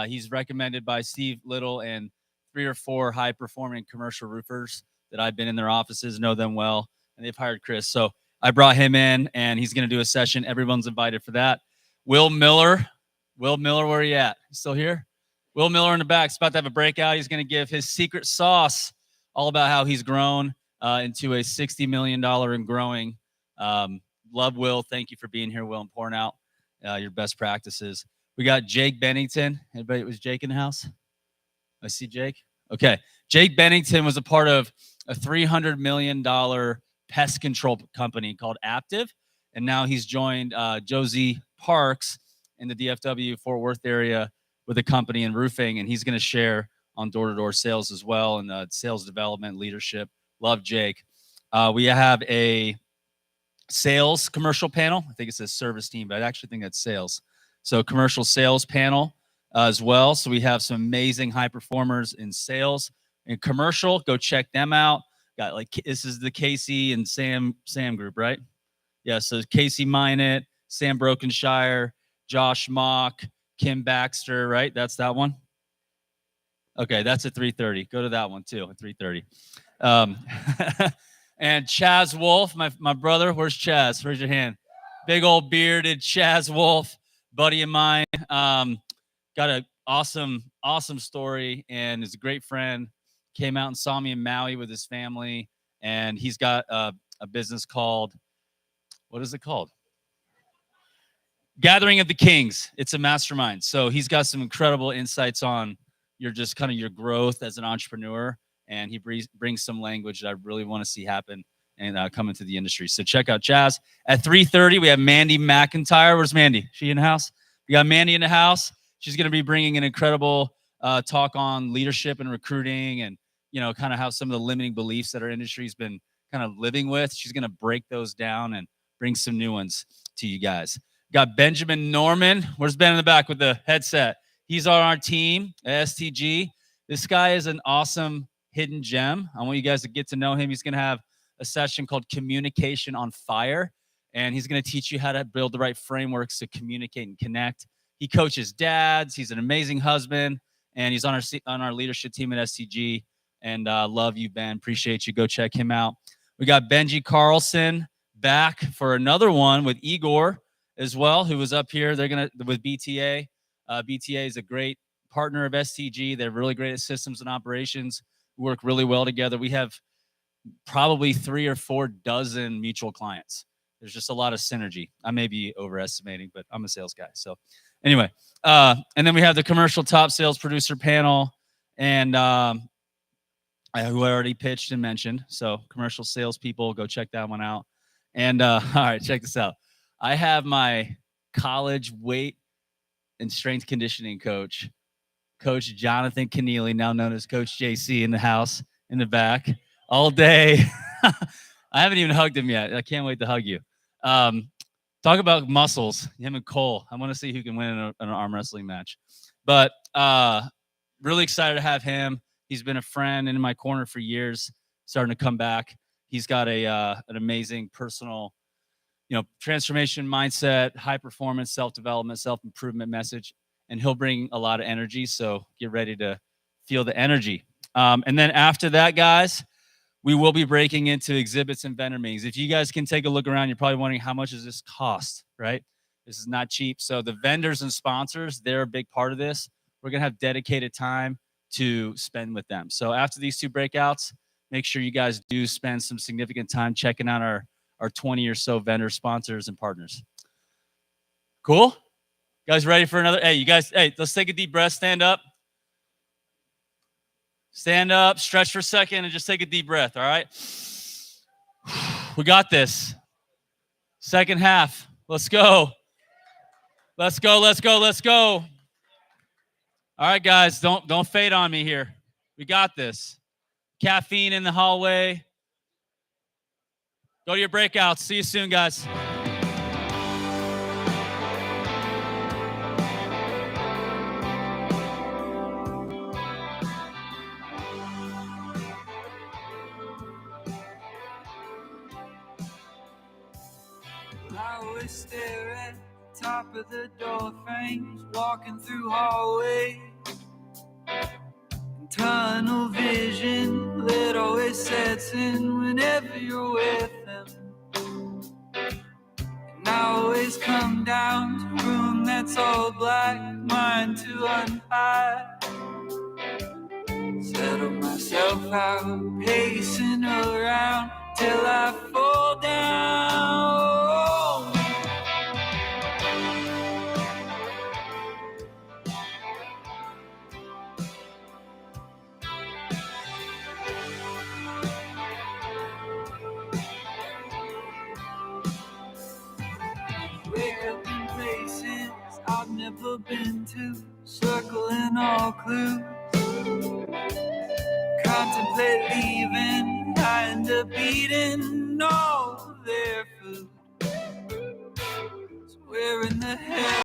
[SPEAKER 4] He's recommended by Steve Little and 3 or 4 high-performing commercial roofers that I've been in their offices, know them well, and they've hired Chris. So I brought him in, and he's going to do a session. Everyone's invited for that. Will Miller, where are you at? You still here? Will Miller in the back is about to have a breakout. He's going to give his secret sauce, all about how he's grown into a $60 million and growing. Love Will. Thank you for being here, Will, and pouring out your best practices. We got Jake Bennington. Anybody, was Jake in the house? I see Jake. Okay. Jake Bennington was a part of a $300 million pest control company called Aptive. And now he's joined Josie Parks in the DFW Fort Worth area with a company in roofing. And he's going to share on door-to-door sales as well and sales development, leadership. Love Jake. We have a sales commercial panel. I think it says service team, but I actually think that's sales. So commercial sales panel as well. So we have some amazing high performers in sales and commercial. Go check them out. Got like, this is the Casey and Sam group, right? Yeah. So Casey Minot, Sam Brokenshire, Josh Mock, Kim Baxter, right? That's that one. Okay. That's at 3:30. Go to that one too at 3:30. And Chaz Wolf, my brother. Where's Chaz? Raise your hand. Big old bearded Chaz Wolf. Buddy of mine, got an awesome story and is a great friend. Came out and saw me in Maui with his family, and he's got a business called, what is it called? Gathering of the Kings. It's a mastermind. So he's got some incredible insights on your just kind of your growth as an entrepreneur, and he brings some language that I really want to see happen and come into the industry. So check out Chaz. At 3:30, we have Mandy McIntyre. Where's Mandy? She in the house? We got Mandy in the house. She's going to be bringing an incredible talk on leadership and recruiting and, you know, kind of how some of the limiting beliefs that our industry's been kind of living with. She's going to break those down and bring some new ones to you guys. Got Benjamin Norman. Where's Ben in the back with the headset? He's on our team at STG. This guy is an awesome hidden gem. I want you guys to get to know him. He's going to have a session called Communication on Fire, and he's going to teach you how to build the right frameworks to communicate and connect. He coaches dads. He's an amazing husband, and he's on our leadership team at STG. And love you, Ben. Appreciate you. Go check him out. We got Benji Carlson back for another one with Igor as well, who was up here. They're going to with BTA. BTA is a great partner of STG. They're really great at systems and operations. We work really well together. We have probably 3 or 4 dozen mutual clients. There's just a lot of synergy. I may be overestimating, but I'm a sales guy. So anyway, and then we have the commercial top sales producer panel, and who I already pitched and mentioned. So commercial salespeople, go check that one out. And all right, check this out. I have my college weight and strength conditioning coach, Coach Jonathan Keneally, now known as Coach JC, in the house in the back all day. I haven't even hugged him yet. I can't wait to hug you. Talk about muscles, him and Cole. I want to see who can win in an arm wrestling match. But really excited to have him. He's been a friend and in my corner for years, starting to come back. He's got an amazing personal, transformation mindset, high performance, self-development, self-improvement message, and he'll bring a lot of energy. So get ready to feel the energy. And then after that, guys, we will be breaking into exhibits and vendor meetings. If you guys can take a look around, you're probably wondering, how much does this cost, right? This is not cheap. So the vendors and sponsors, they're a big part of this. We're going to have dedicated time to spend with them. So after these 2 breakouts, make sure you guys do spend some significant time checking out our 20 or so vendor sponsors and partners. Cool? You guys ready for another? Hey, let's take a deep breath. Stand up. Stand up, stretch for a second, and just take a deep breath, all right? We got this. Second half. Let's go. Let's go, let's go, let's go. All right, guys, don't fade on me here. We got this. Caffeine in the hallway. Go to your breakouts. See you soon, guys.
[SPEAKER 1] I always stare at the top of the door frames, walking through hallways. Tunnel vision that always sets in whenever you're with them. And I always come down to a room that's all black, mine to unhide. Settle myself out, pacing around till I fall down. Wake up in places I've never been to, circling all clues. Contemplate leaving, I end up eating all their food. So where in the hell